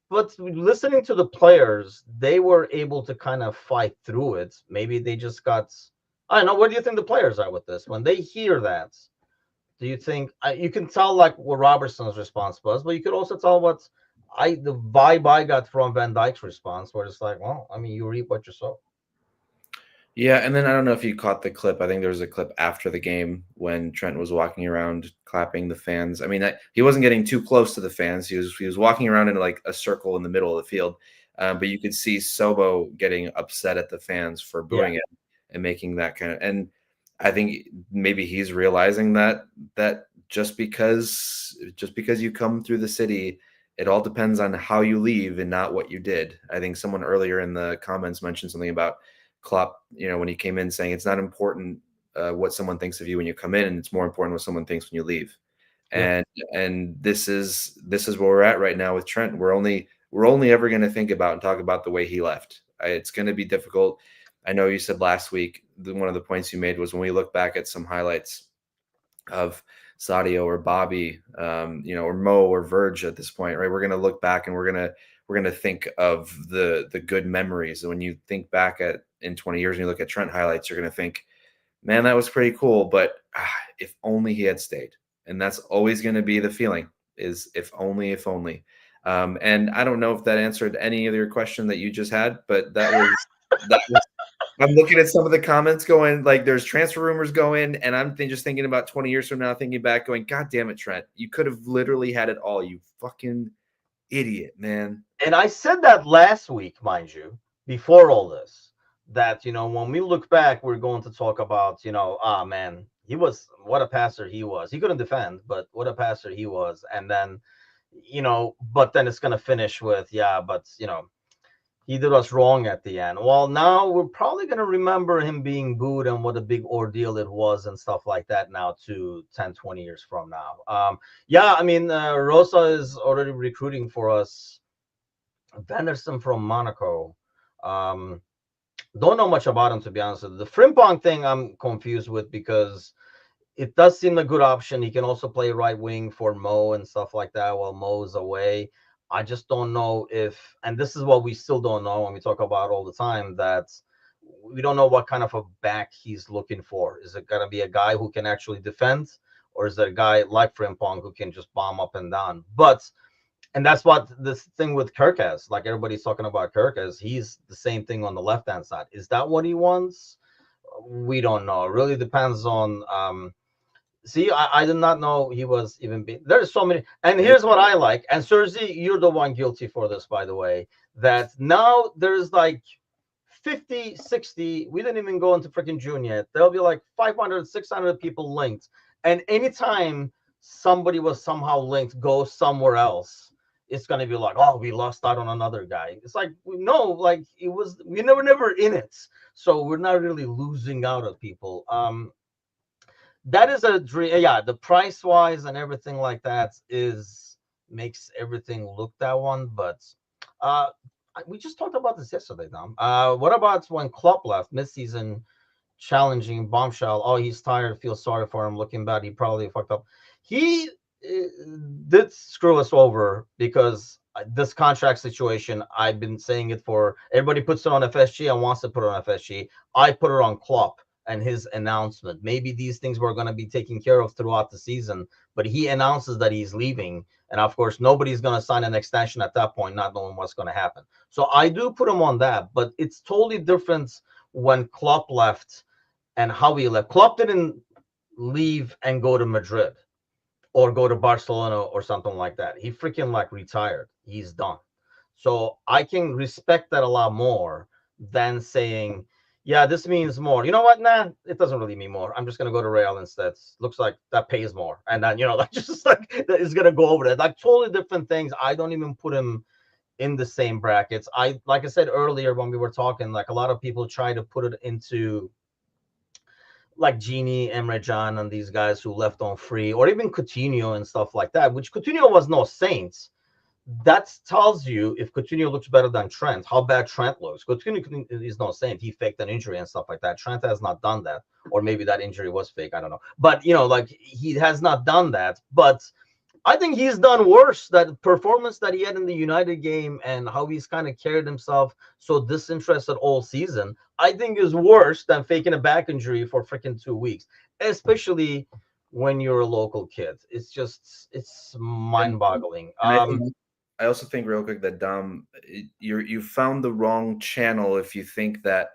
But listening to the players, they were able to kind of fight through it. Maybe they just got. I don't know. What do you think the players are with this when they hear that? Do you think you can tell like what Robertson's response was, but you could also tell what the vibe I got from Van Dijk's response, where it's like, well, I mean, you reap what you sow. Yeah, and then I don't know if you caught the clip. I think there was a clip after the game when Trent was walking around clapping the fans. I mean, he wasn't getting too close to the fans. He was walking around in like a circle in the middle of the field, but you could see Sobo getting upset at the fans for booing it and making that kind of. And I think maybe he's realizing that just because you come through the city, it all depends on how you leave and not what you did. I think someone earlier in the comments mentioned something about Klopp, when he came in, saying it's not important what someone thinks of you when you come in, and it's more important what someone thinks when you leave. Yeah. And this is where we're at right now with Trent. We're only ever going to think about and talk about the way he left. It's going to be difficult. I know you said last week one of the points you made was when we look back at some highlights of Sadio or Bobby, or Mo or Verge at this point, right? We're going to look back and we're going to think of the good memories. And when you think back in 20 years and you look at Trent highlights, you're going to think, man, that was pretty cool. But if only he had stayed. And that's always going to be the feeling, is if only, if only. And I don't know if that answered any of your question that you just had, but that was I'm looking at some of the comments going, like, there's transfer rumors going, and I'm just thinking about 20 years from now, thinking back, going, God damn it, Trent. You could have literally had it all, you fucking idiot, man. And I said that last week, mind you, before all this, that, when we look back, we're going to talk about, man, what a passer he was. He couldn't defend, but what a passer he was. And then, but then it's going to finish with, yeah, but, he did us wrong at the end. Well, now we're probably going to remember him being booed and what a big ordeal it was and stuff like that now to 10, 20 years from now. Yeah, I mean, Rosa is already recruiting for us. Venderson from Monaco. Don't know much about him, to be honest with you. The Frimpong thing I'm confused with because it does seem a good option. He can also play right wing for Mo and stuff like that while Mo's away. I just don't know if, and this is what we still don't know when we talk about all the time, that we don't know what kind of a back he's looking for. Is it going to be a guy who can actually defend, or is it a guy like Frimpong who can just bomb up and down? And that's what this thing with Kirk has. Like everybody's talking about Kirk as he's the same thing on the left-hand side. Is that what he wants? We don't know. It really depends on see, I did not know he was even there's so many. And here's what I like. And Serzi, you're the one guilty for this, by the way, that now there's like 50, 60. We didn't even go into freaking June yet. There'll be like 500, 600 people linked. And anytime somebody was somehow linked, go somewhere else, it's going to be like, oh, we lost out on another guy. It's like, no, like we never in it. So we're not really losing out on people. That is a dream. Yeah, the price wise and everything like that makes everything look that one. But we just talked about this yesterday, Dom. What about when Klopp left midseason, challenging bombshell? Oh, he's tired. Feel sorry for him. Looking bad. He probably fucked up. He did screw us over because this contract situation. I've been saying it for everybody puts it on FSG and wants to put it on FSG. I put it on Klopp and his announcement. Maybe these things were going to be taken care of throughout the season, but he announces that he's leaving. And of course, nobody's going to sign an extension at that point, not knowing what's going to happen. So I do put him on that, but it's totally different when Klopp left and how he left. Klopp didn't leave and go to Madrid or go to Barcelona or something like that. He freaking like retired. He's done. So I can respect that a lot more than saying, yeah, this means more. You know what? Nah, it doesn't really mean more. I'm just gonna go to Real instead. Looks like that pays more. And then, like just like it's gonna go over that. Like totally different things. I don't even put him in the same brackets. I like I said earlier when we were talking, like a lot of people try to put it into like Genie, Emre Can, and these guys who left on free, or even Coutinho and stuff like that. Which Coutinho was no saint. That tells you if Coutinho looks better than Trent, how bad Trent looks. Coutinho is not saying he faked an injury and stuff like that. Trent has not done that, or maybe that injury was fake. I don't know, but like he has not done that. But I think he's done worse. That performance that he had in the United game and how he's kind of carried himself so disinterested all season, I think is worse than faking a back injury for freaking 2 weeks, especially when you're a local kid. It's And mind-boggling. I also think real quick that Dom, you found the wrong channel if you think that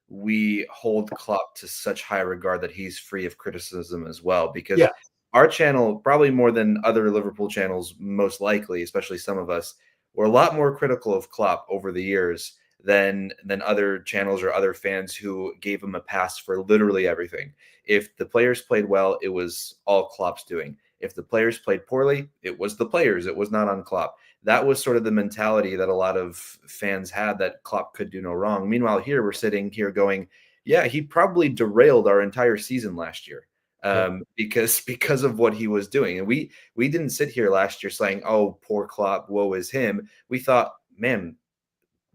we hold Klopp to such high regard that he's free of criticism as well. Because Yeah. our channel, probably more than other Liverpool channels, most likely, especially some of us, were a lot more critical of Klopp over the years than other channels or other fans who gave him a pass for literally everything. If the players played well, it was all Klopp's doing. If the players played poorly, it was the players. It was not on Klopp. That was sort of the mentality that a lot of fans had, that Klopp could do no wrong. Meanwhile, here we're sitting here going, yeah, he probably derailed our entire season last year because of what he was doing. And we didn't sit here last year saying, oh, poor Klopp, woe is him. We thought, man,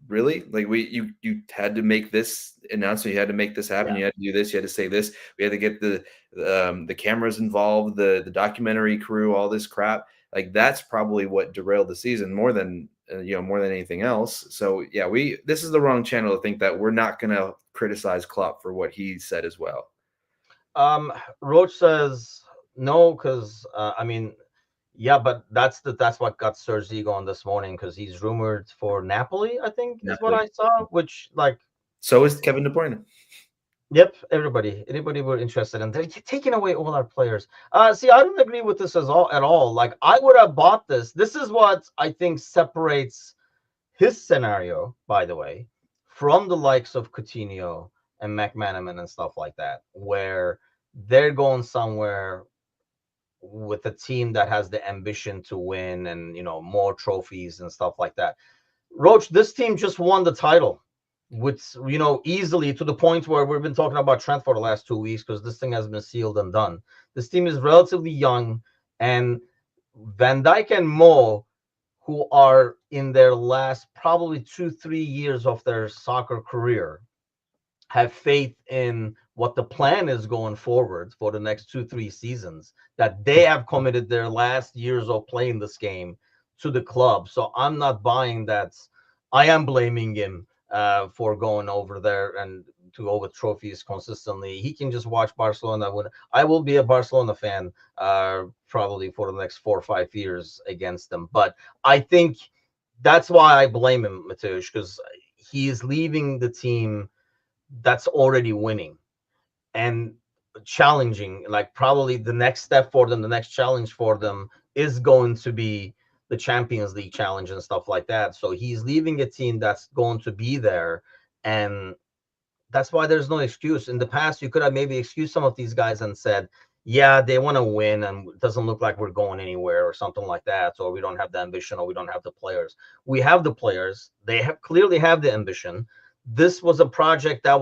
really? Like you had to make this announcement, you had to make this happen, you had to do this, you had to say this, we had to get the cameras involved, the documentary crew, all this crap. Like that's probably what derailed the season more than more than anything else. So yeah, this is the wrong channel to think that we're not going to criticize Klopp for what he said as well. Roach says no, because I mean, yeah, but that's what got Serge on this morning, because he's rumored for Napoli, I think is what I saw. Which, like, so is Kevin De Bruyne. Yep, anybody we're interested in. They're taking away all our players. See, I don't agree with this at all. Like, I would have bought this. This is what I think separates his scenario, by the way, from the likes of Coutinho and McManaman and stuff like that, where they're going somewhere with a team that has the ambition to win and more trophies and stuff like that. Roach, this team just won the title with easily, to the point where we've been talking about Trent for the last 2 weeks, because this thing has been sealed and done. This team is relatively young, and Van Dijk and Mo, who are in their last probably 2-3 years of their soccer career, have faith in what the plan is going forward for the next 2-3 seasons, that they have committed their last years of playing this game to the club. So I'm not buying that. I am blaming him for going over there and to go with trophies consistently. He can just watch Barcelona win. I will be a Barcelona fan probably for the next 4 or 5 years against them. But I think that's why I blame him, Mateusz, because he is leaving the team that's already winning and challenging. Like, probably the next step for them, the next challenge for them is going to be the Champions League challenge and stuff like that. So he's leaving a team that's going to be there, and that's why there's no excuse. In the past, you could have maybe excused some of these guys and said, yeah, they want to win and it doesn't look like we're going anywhere or something like that, or we don't have the ambition, or we don't have the players. We have the players. They clearly have the ambition. This was a project that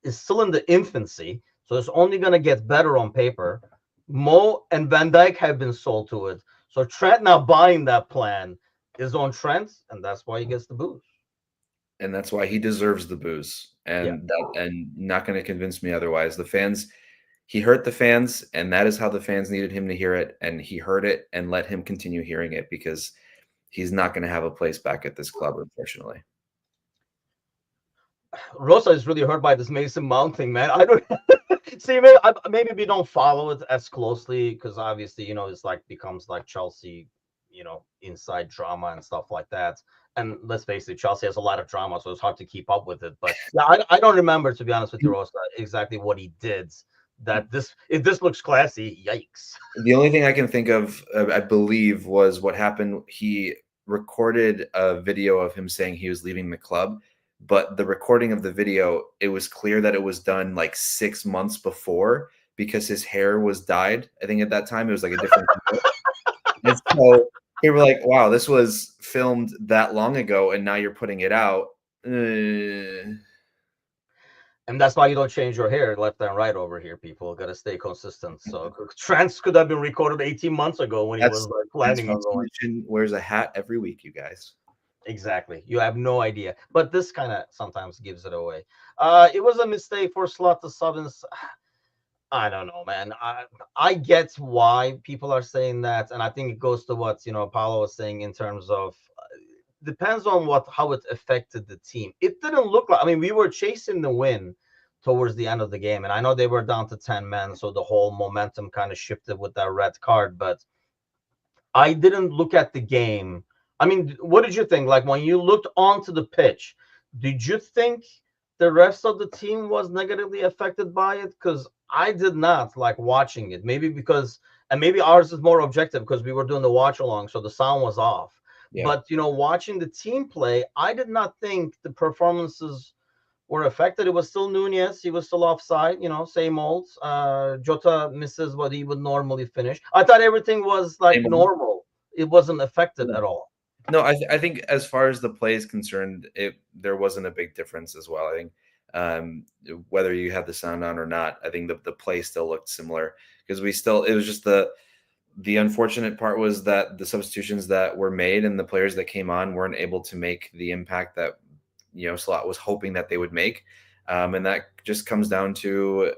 is still in the infancy, so it's only going to get better on paper. Mo and Van Dijk have been sold to it, so Trent now buying that plan is on Trent, and that's why he gets the boost. And that's why he deserves the booze. And not going to convince me otherwise. The fans, he hurt the fans, and that is how the fans needed him to hear it. And he heard it, and let him continue hearing it, because he's not going to have a place back at this club, unfortunately. Rosa is really hurt by this Mason Mount thing, man. I don't see. Maybe we don't follow it as closely, because obviously, it's like becomes like Chelsea, inside drama and stuff like that. And let's face it, Chelsea has a lot of drama, so it's hard to keep up with it. But yeah, I don't remember, to be honest with you, Rosa, exactly what he did. That if this looks classy, yikes. The only thing I can think of, I believe, was what happened. He recorded a video of him saying he was leaving the club. But the recording of the video, it was clear that it was done like 6 months before, because his hair was dyed. I think at that time it was like a different. And so People were like, wow, this was filmed that long ago, and now you're putting it out. And that's why you don't change your hair left and right over here. People got to stay consistent. So Trance could have been recorded 18 months ago when he was like That's planning why on going. Mission wears a hat every week, you guys. Exactly. You have no idea. But this kind of sometimes gives it away. It was a mistake for Slot to sub in. I don't know, man. I get why people are saying that, and I think it goes to what Paulo was saying in terms of depends on how it affected the team. It didn't look like. I mean, we were chasing the win towards the end of the game, and I know they were down to 10 men, so the whole momentum kind of shifted with that red card. But I didn't look at the game. I mean, what did you think? Like when you looked onto the pitch, did you think the rest of the team was negatively affected by it? Because I did not like watching it. Maybe because, and maybe ours is more objective because we were doing the watch along, so the sound was off. Yeah. But watching the team play, I did not think the performances were affected. It was still Nunez. He was still offside, same old. Jota misses what he would normally finish. I thought everything was like normal. It wasn't affected at all. No, I think as far as the play is concerned, there wasn't a big difference as well. I think whether you had the sound on or not, I think the play still looked similar because it was just the unfortunate part was that the substitutions that were made and the players that came on weren't able to make the impact that Slot was hoping that they would make. And that just comes down to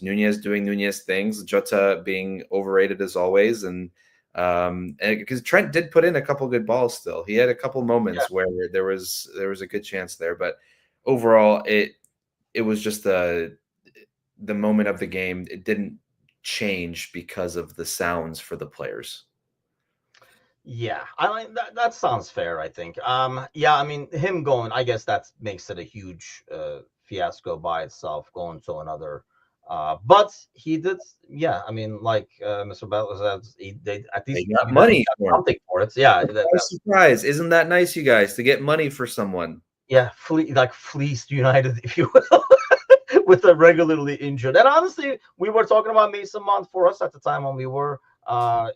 Nunez doing Nunez things, Jota being overrated as always, and because Trent did put in a couple good balls still. He had a couple moments where there was a good chance there, but overall it was just the moment of the game. It didn't change because of the sounds for the players. Yeah, I mean that sounds fair, I think. Yeah, I mean him going, I guess that makes it a huge fiasco by itself, going to another. But he did, yeah. I mean, like Mr. Bell said, they at least got money for something for it. Yeah, surprise! Isn't that nice, you guys, to get money for someone? Yeah, fleeced United, if you will, with a regularly injured. And honestly, we were talking about Mason Mount for us at the time when we were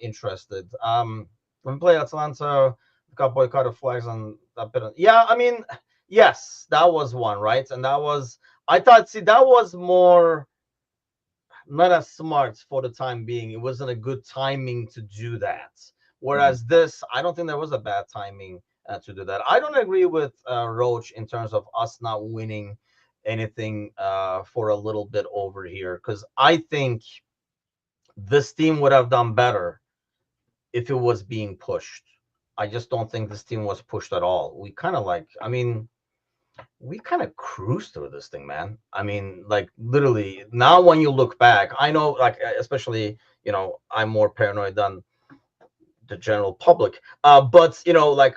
interested. When we played Atlanta, we got boycotted flags on that bit. Yeah, I mean, yes, that was one, right? And that was, I thought, see, that was more not as smart for the time being. It wasn't a good timing to do that. Whereas this, I don't think there was a bad timing to do that. I don't agree with Roach in terms of us not winning anything for a little bit over here, because I think this team would have done better if it was being pushed. I just don't think this team was pushed at all. We kind of we kind of cruised through this thing, man. I mean, like literally now when you look back, I know, like, especially, I'm more paranoid than the general public. But like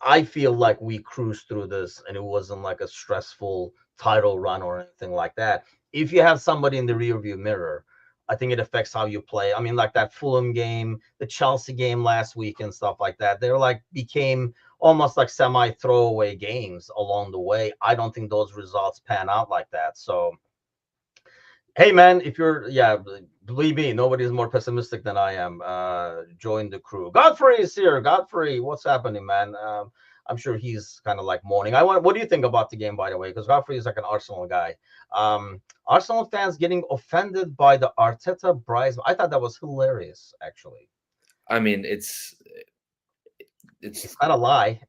I feel like we cruised through this and it wasn't like a stressful title run or anything like that. If you have somebody in the rearview mirror, I think it affects how you play. I mean, like that Fulham game, the Chelsea game last week and stuff like that. They're like became almost like semi throwaway games along the way. I don't think those results pan out like that. So hey man, if you're, yeah, believe me, nobody's more pessimistic than I am. Join the crew. Godfrey is here. Godfrey, what's happening, man? I'm sure he's kind of like mourning. What do you think about the game, by the way? Because Godfrey is like an Arsenal guy. Arsenal fans getting offended by the Arteta Bryce. I thought that was hilarious, actually. I mean, it's not a lie.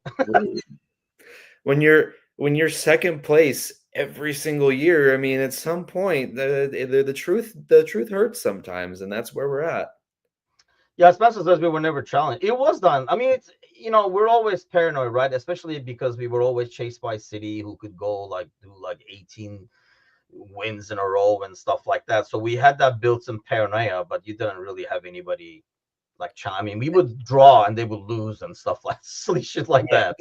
when you're second place every single year, I mean, at some point the truth hurts sometimes, and that's where we're at. Yeah, Spencer says we were never challenged. It was done. I mean, it's, we're always paranoid, right? Especially because we were always chased by City, who could go do 18 wins in a row and stuff like that. So we had that built-in paranoia, but you didn't really have anybody like I mean, we would draw and they would lose and stuff like silly shit like that.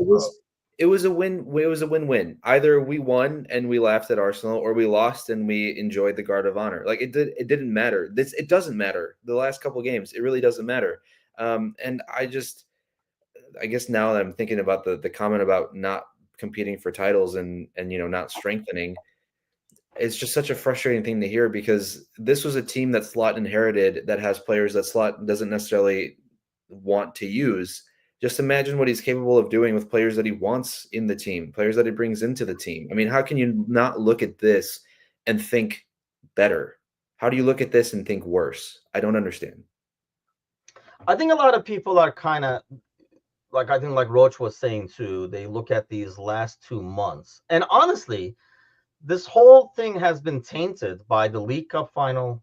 It was a win. It was a win-win. Either we won and we laughed at Arsenal, or we lost and we enjoyed the Guard of Honor. Like it didn't matter. It doesn't matter. The last couple of games, it really doesn't matter. And I guess now that I'm thinking about the comment about not competing for titles and not strengthening, it's just such a frustrating thing to hear, because this was a team that Slot inherited that has players that Slot doesn't necessarily want to use. Just imagine what he's capable of doing with players that he wants in the team, players that he brings into the team. I mean, how can you not look at this and think better? How do you look at this and think worse? I don't understand. I think a lot of people are kind of like, I think like Roach was saying too, they look at these last 2 months. And honestly, this whole thing has been tainted by the League Cup final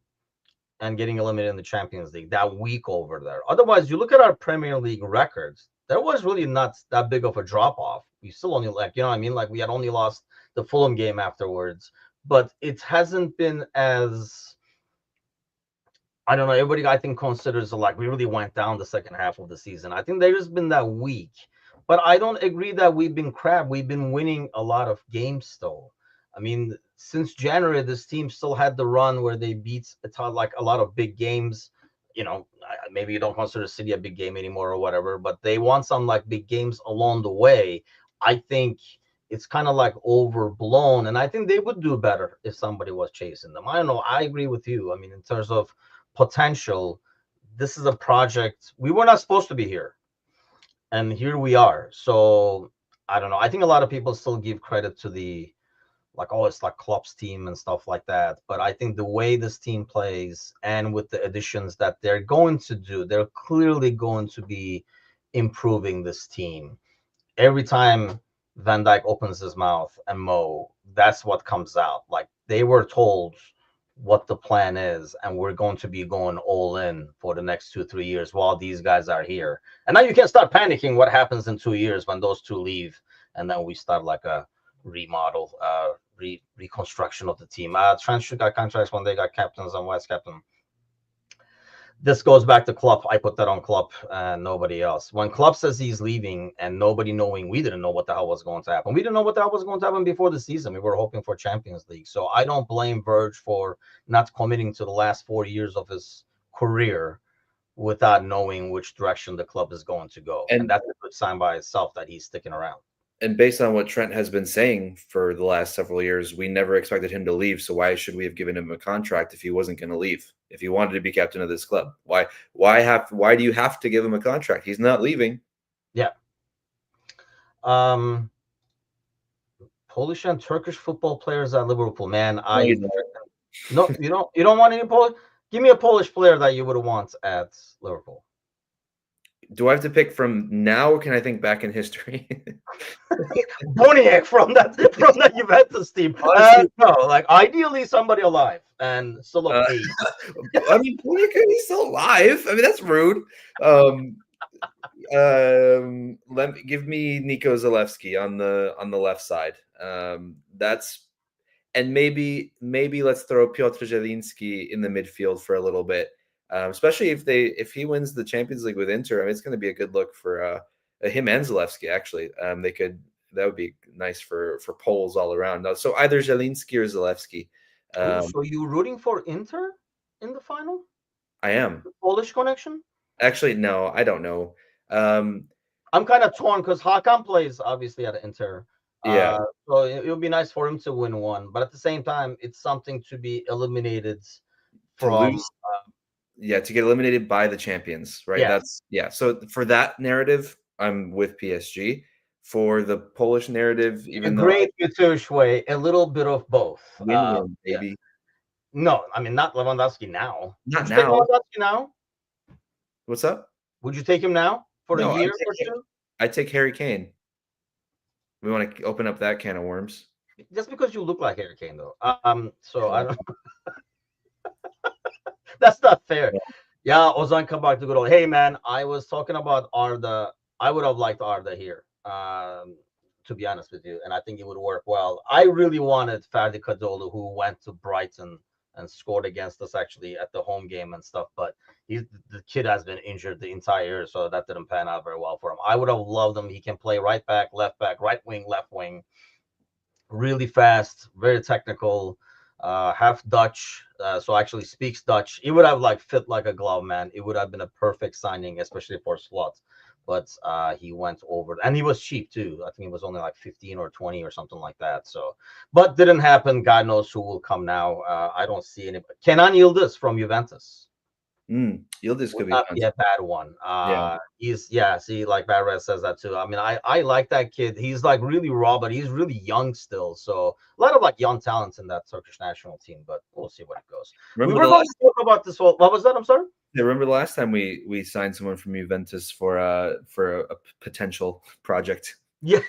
and getting eliminated in the Champions League that week over there. Otherwise, you look at our Premier League records, there was really not that big of a drop off. We still only, like, you know what I mean? Like, we had only lost the Fulham game afterwards, but it hasn't been as, I don't know, everybody I think considers like we really went down the second half of the season. I think there's been that week, but I don't agree that we've been crap. We've been winning a lot of games still. I mean, since January, this team still had the run where they beat like a lot of big games. You know, maybe you don't consider City a big game anymore or whatever, but they won some like big games along the way. I think it's kind of like overblown, and I think they would do better if somebody was chasing them. I don't know. I agree with you. I mean, in terms of potential, this is a project we were not supposed to be here, and here we are. So I don't know. I think a lot of people still give credit to the, like, oh, it's like Klopp's team and stuff like that. But I think the way this team plays and with the additions that they're going to do, they're clearly going to be improving this team. Every time Van Dijk opens his mouth and Mo, that's what comes out. Like, they were told what the plan is, and we're going to be going all in for the next 2-3 years while these guys are here. And now you can start panicking what happens in 2 years when those two leave, and then we start like a remodel, reconstruction of the team. Trent got contracts when they got captains and vice captain. This goes back to Klopp. I put that on Klopp and nobody else. When Klopp says he's leaving and nobody knowing, we didn't know what the hell was going to happen. We didn't know what the hell was going to happen before the season. We were hoping for Champions League. So I don't blame Verge for not committing to the last 4 years of his career without knowing which direction the club is going to go. And that's a good sign by itself that he's sticking around. And based on what Trent has been saying for the last several years, we never expected him to leave. So why should we have given him a contract if he wasn't going to leave? If he wanted to be captain of this club, why do you have to give him a contract? He's not leaving. Yeah. Polish and Turkish football players at Liverpool, man. No, you don't want any Polish. Give me a Polish player that you would want at Liverpool. Do I have to pick from now, or can I think back in history? Boniek from that Juventus team. No, like ideally somebody alive and still of age. I mean, Boniek, he's still alive. I mean, that's rude. Give me Nico Zalewski on the left side. And maybe let's throw Piotr Zielinski in the midfield for a little bit. Especially if he wins the Champions League with Inter, I mean, it's going to be a good look for him and Zalewski. Actually, that would be nice for Poles all around. So either Zielinski or Zalewski. So you rooting for Inter in the final? I am. The Polish connection? Actually, no, I don't know. I'm kind of torn because Hakan plays obviously at Inter. Yeah. So it would be nice for him to win one, but at the same time, it's something to be eliminated from. To get eliminated by the champions, right? Yeah. So for that narrative, I'm with PSG. For the Polish narrative, even great Gutush way, a little bit of both. Win-win, maybe. Yeah. No, I mean, not Lewandowski now. Not now. Take Lewandowski now? What's up? Would you take him now for a year or two? I'd take Harry Kane. We want to open up that can of worms. Just because you look like Harry Kane, though. So I don't. That's not fair. Yeah, Ozan Kabak to good old. Hey man, I was talking about Arda. I would have liked Arda here, to be honest with you, and I think it would work well. I really wanted Ferdi Kadıoğlu, who went to Brighton and scored against us actually at the home game and stuff, but the kid has been injured the entire year, so that didn't pan out very well for him. I would have loved him. He can play right back, right wing, left wing, really fast, very technical. Half Dutch, so actually speaks Dutch. It would have like fit like a glove, man. It would have been a perfect signing, especially for Slot. But he went over, and he was cheap too. I think he was only like 15 or 20 or something like that. So, but didn't happen. God knows who will come now. I don't see any. Kenan Yıldız from Juventus. Yildiz Would could be not fun. be a bad one. Yeah. He's yeah. See, like Barrett says that too. I mean, I like that kid. He's like really raw, but he's really young still. So a lot of like young talents in that Turkish national team. But we'll see what it goes. We Remember were the going last to talk about this whole. What was that? I'm sorry. Yeah, remember the last time we signed someone from Juventus for a potential project. Yeah.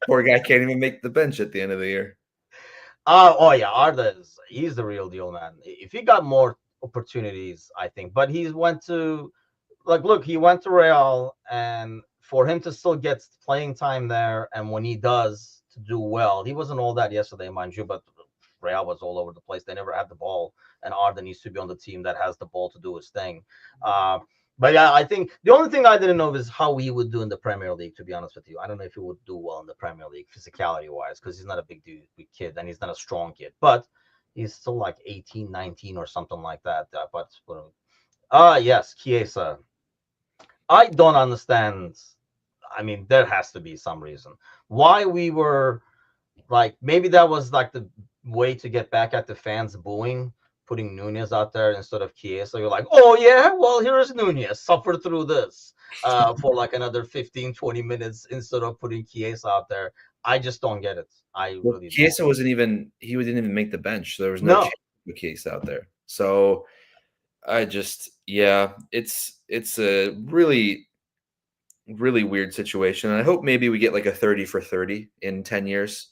Poor guy can't even make the bench at the end of the year. Oh yeah, Arda is he's the real deal, man. If he got more opportunities, I think. But he went to like look, he went to Real, and for him to still get playing time there, and when he does to do well, he wasn't all that yesterday, mind you, but Real was all over the place. They never had the ball, and Arda needs to be on the team that has the ball to do his thing. Uh, but yeah, I think the only thing I didn't know is how he would do in the Premier League. To be honest with you, I don't know if he would do well in the Premier League physicality wise, because he's not a big dude, big kid, and he's not a strong kid. But he's still like 18, 19 or something like that. But yes, Chiesa. I don't understand. I mean, there has to be some reason why we were like maybe that was like the way to get back at the fans booing, putting Nunez out there instead of Chiesa. You're like, oh yeah, well here's Nunez, suffer through this for like another 15, 20 minutes instead of putting Chiesa out there. I just don't get it. I Well, really don't. Chiesa he didn't even make the bench. So there was no No, chance of Chiesa out there. So I just yeah, it's a really weird situation. And I hope maybe we get like a 30 for 30 in 10 years.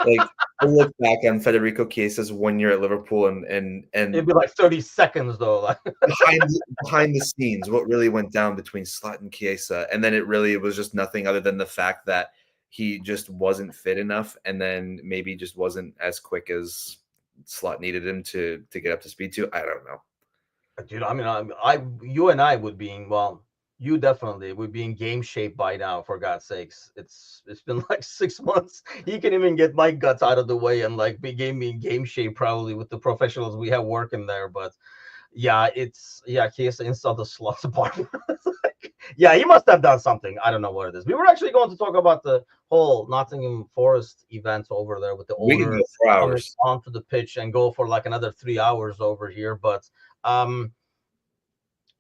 Like we'll look back on Federico Chiesa's 1 year at Liverpool it'd and be like 30 seconds though. Like, behind the scenes, what really went down between Slot and Chiesa, and then it really was just nothing other than the fact that he just wasn't fit enough, and then maybe just wasn't as quick as Slot needed him to get up to speed to. I don't know. dude, I mean, you and I would be in, well, you definitely would be in game shape by now. For God's sakes, it's been like 6 months. He can even get my guts out of the way and like be me in game shape probably with the professionals we have working there. But yeah, it's yeah, Chiesa installed the slots department. Yeah, he must have done something. I don't know what it is. We were actually going to talk about the whole Nottingham Forest event over there with the We can owner go for coming hours. onto the pitch and go for like another 3 hours over here. But um,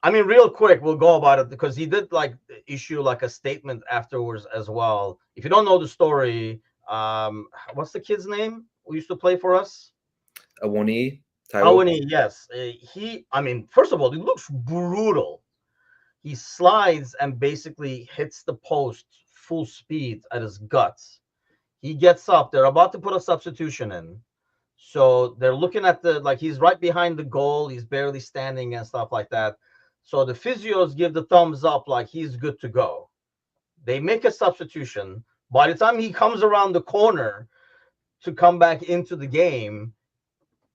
I mean, real quick, we'll go about it because he did like issue like a statement afterwards as well. If you don't know the story, what's the kid's name who used to play for us? Awoni, Taiwo. Awani, yes. I mean, first of all, he looks brutal. He slides and basically hits the post full speed at his guts. He gets up. They're about to put a substitution in. So they're looking at the, like, he's right behind the goal. He's barely standing and stuff like that. So the physios give the thumbs up, like he's good to go. They make a substitution. By the time he comes around the corner to come back into the game,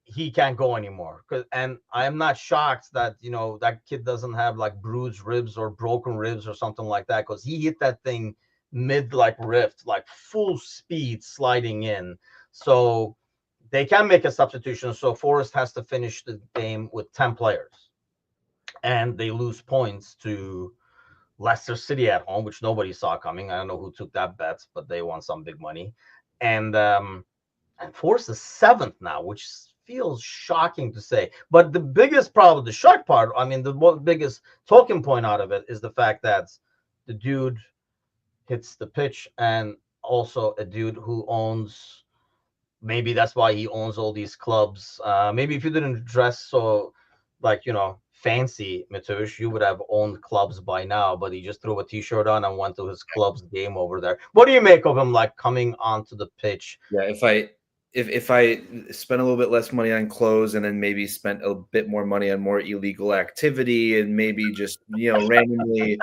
he can't go anymore. And I am not shocked that that kid doesn't have like bruised ribs or broken ribs or something like that, because he hit that thing mid like rift, like full speed sliding in. So they can make a substitution. So Forest has to finish the game with 10 players, and they lose points to Leicester City at home, which nobody saw coming. I don't know who took that bet, but they won some big money. And Forest is seventh now, which feels shocking to say. But the biggest problem, the shock part, I mean, the biggest talking point out of it is the fact that the dude hits the pitch, and also a dude who owns, maybe that's why he owns all these clubs. Maybe if you didn't dress so like fancy, Matush, you would have owned clubs by now, but he just threw a t-shirt on and went to his club's game over there. What do you make of him like coming onto the pitch? Yeah, if I spent a little bit less money on clothes and then maybe spent a bit more money on more illegal activity and maybe just randomly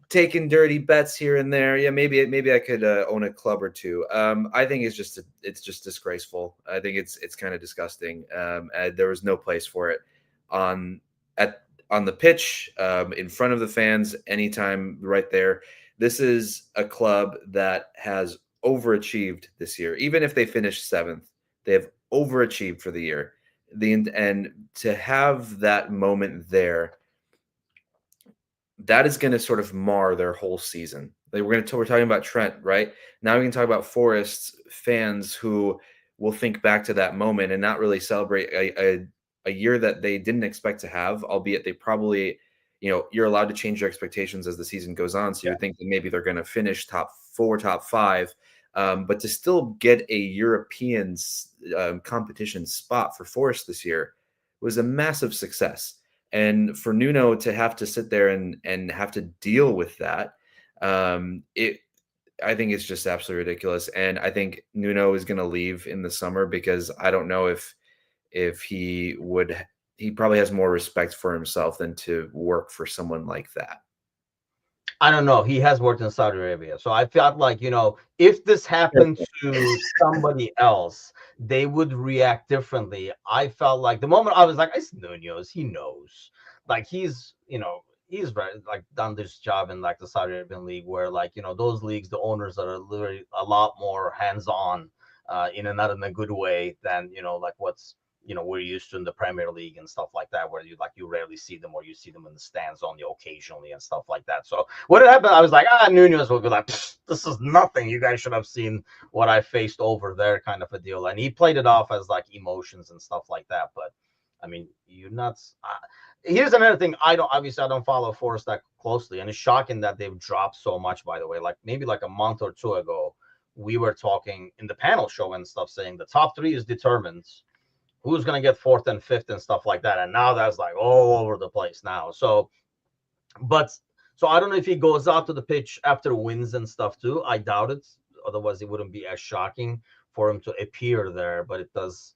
taking dirty bets here and there, yeah, maybe I could own a club or two. I think it's just disgraceful. I think it's kind of disgusting. There was no place for it on on the pitch, in front of the fans, anytime right there. This is a club that has overachieved this year. Even if they finish seventh, they have overachieved for the year. And to have that moment there, that is going to sort of mar their whole season. Like we're talking about Trent, right? Now we can talk about Forest fans who will think back to that moment and not really celebrate a year that they didn't expect to have, albeit they probably, you're allowed to change your expectations as the season goes on. So you would think that maybe they're going to finish top 4, top 5. But to still get a European competition spot for Forest this year was a massive success. And for Nuno to have to sit there and have to deal with that, I think it's just absolutely ridiculous. And I think Nuno is going to leave in the summer because I don't know if he probably has more respect for himself than to work for someone like that. I don't know. He has worked in Saudi Arabia. So I felt like, if this happened to somebody else, they would react differently. I felt like the moment I was like, it's Nunez, he knows. Like he's very like done this job in like the Saudi Arabian league where like, those leagues, the owners are literally a lot more hands-on in and not in a good way than, like what's we're used to in the Premier League and stuff like that, where you rarely see them or you see them in the stands only occasionally and stuff like that. So what happened, I was like, Nunez will be like, this is nothing. You guys should have seen what I faced over there, kind of a deal. And he played it off as like emotions and stuff like that. But I mean, you're nuts. Here's another thing. I don't follow Forest that closely, and it's shocking that they've dropped so much. By the way, like maybe like a month or two ago, we were talking in the panel show and stuff, saying the top 3 is determined. Who's going to get 4th and 5th and stuff like that. And now that's like all over the place now. So I don't know if he goes out to the pitch after wins and stuff too. I doubt it. Otherwise, it wouldn't be as shocking for him to appear there. But it does.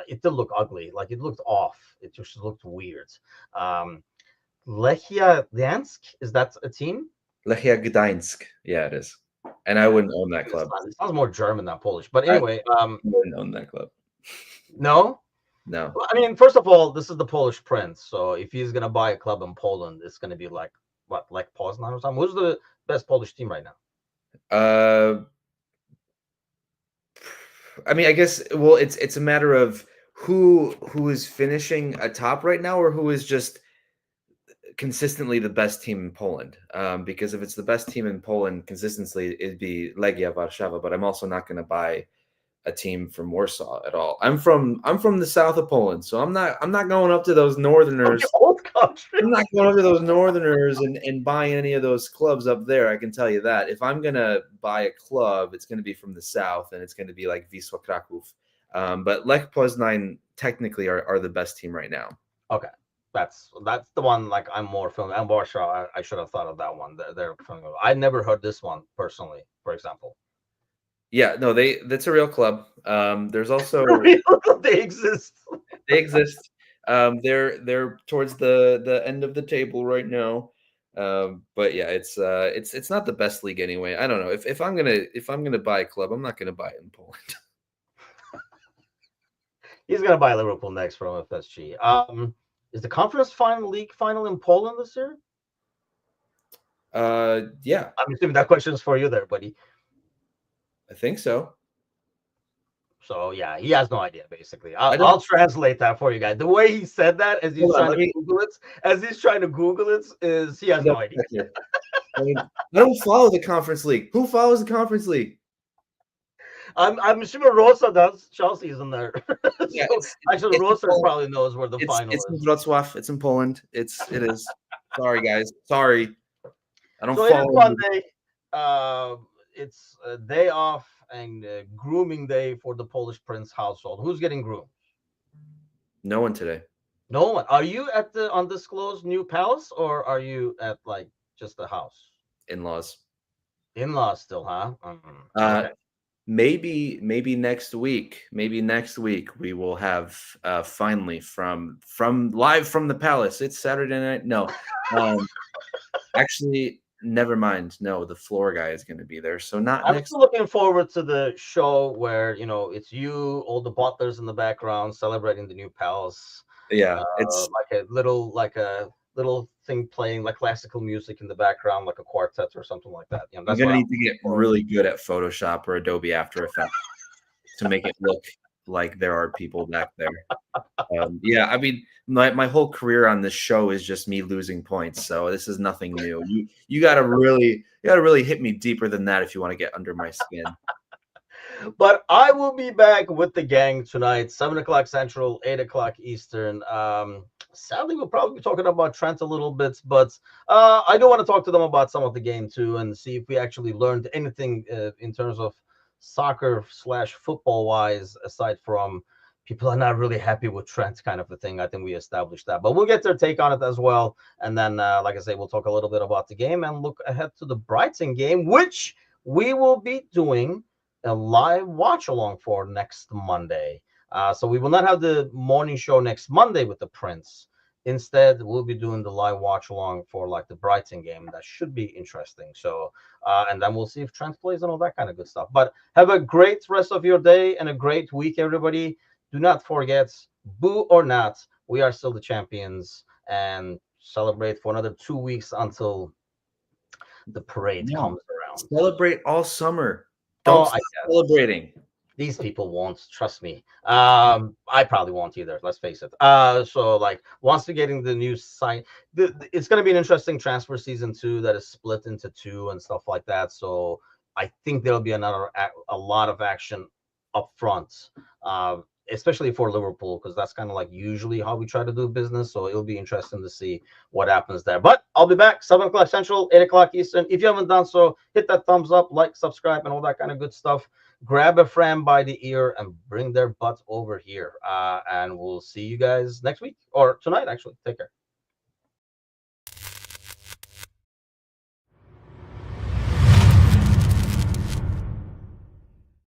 It did look ugly. Like it looked off. It just looked weird. Lechia Gdansk, is that a team? Lechia Gdańsk. Yeah, it is. And I wouldn't own that club. It sounds more German than Polish. But anyway. I wouldn't own that club. No? No. Well, I mean, first of all, this is the Polish prince. So if he's going to buy a club in Poland, it's going to be like, what, like Poznan or something? Who's the best Polish team right now? I mean, I guess, well, it's a matter of who is finishing atop right now or who is just consistently the best team in Poland. Because if it's the best team in Poland consistently, it'd be Legia Warszawa, but I'm also not going to buy a team from Warsaw at all. I'm from the south of Poland, so I'm not going up to those northerners. Old country. I'm not going up to those northerners and buying any of those clubs up there. I can tell you that. If I'm gonna buy a club, it's gonna be from the south, and it's gonna be like Wisła Kraków. But Lech Poznań technically are the best team right now. Okay, that's the one. Like I'm more familiar. And Warsaw, I should have thought of that one. They're familiar. I never heard this one personally, for example. Yeah, no, that's a real club. There's also they exist. They exist. They're towards the end of the table right now. But yeah, it's not the best league anyway. I don't know if I'm gonna buy a club, I'm not gonna buy it in Poland. He's gonna buy Liverpool next from FSG. Is the Conference League final in Poland this year? Yeah. I'm assuming that question is for you there, buddy. I think so. So yeah, he has no idea. Basically, I'll translate that for you guys. The way he said that, as he's trying to Google it, is he has no idea. I don't follow the Conference League. Who follows the Conference League? I'm assuming Rosa does. Chelsea's in there. Yeah, actually, Rosa probably knows where the final is. It's in Wrocław. It's in Poland. It is. Sorry, guys. Sorry. I don't follow. Monday. It's a day off and grooming day for the Polish prince household. Who's getting groomed? No one today. No one. Are you at the undisclosed new palace, or are you at like just the house? In-laws. In-laws still, huh? Okay. Maybe next week. Maybe next week we will have finally from live from the palace. It's Saturday night. No, actually. Never mind. No, the floor guy is going to be there. So I'm still looking forward to the show where it's you, all the butlers in the background celebrating the new palace. Yeah, it's like a little thing playing like classical music in the background, like a quartet or something like that. That's I'm gonna need to get really good at Photoshop or Adobe After Effects to make it look like there are people back there. Yeah, I mean, my whole career on this show is just me losing points, so this is nothing new. You gotta really hit me deeper than that if you want to get under my skin. But I will be back with the gang tonight, 7 o'clock Central, 8 o'clock Eastern. Sadly, we'll probably be talking about Trent a little bit, but I do want to talk to them about some of the game too and see if we actually learned anything in terms of soccer slash football wise, aside from people are not really happy with Trent kind of a thing. I think we established that, but we'll get their take on it as well. And then, like I say, we'll talk a little bit about the game and look ahead to the Brighton game, which we will be doing a live watch along for next Monday. So we will not have the morning show next Monday with the Prince. Instead, we'll be doing the live watch along for like the Brighton game. That should be interesting. So, and then we'll see if Trent plays and all that kind of good stuff. But have a great rest of your day and a great week, everybody. Do not forget, boo or not, we are still the champions, and celebrate for another 2 weeks until the parade No, comes around. celebrate all summer. Oh, Don't I stop guess. celebrating. These people won't, trust me. I probably won't either, let's face it. So like once we're getting the new site, it's going to be an interesting transfer season too, that is split into two and stuff like that. So I think there'll be a lot of action up front, especially for Liverpool, because that's kind of like usually how we try to do business. So it'll be interesting to see what happens there. But I'll be back 7 o'clock Central, 8 o'clock Eastern. If you haven't done so, hit that thumbs up, like, subscribe, and all that kind of good stuff. Grab a friend by the ear and bring their butt over here. And we'll see you guys next week or tonight, actually. Take care.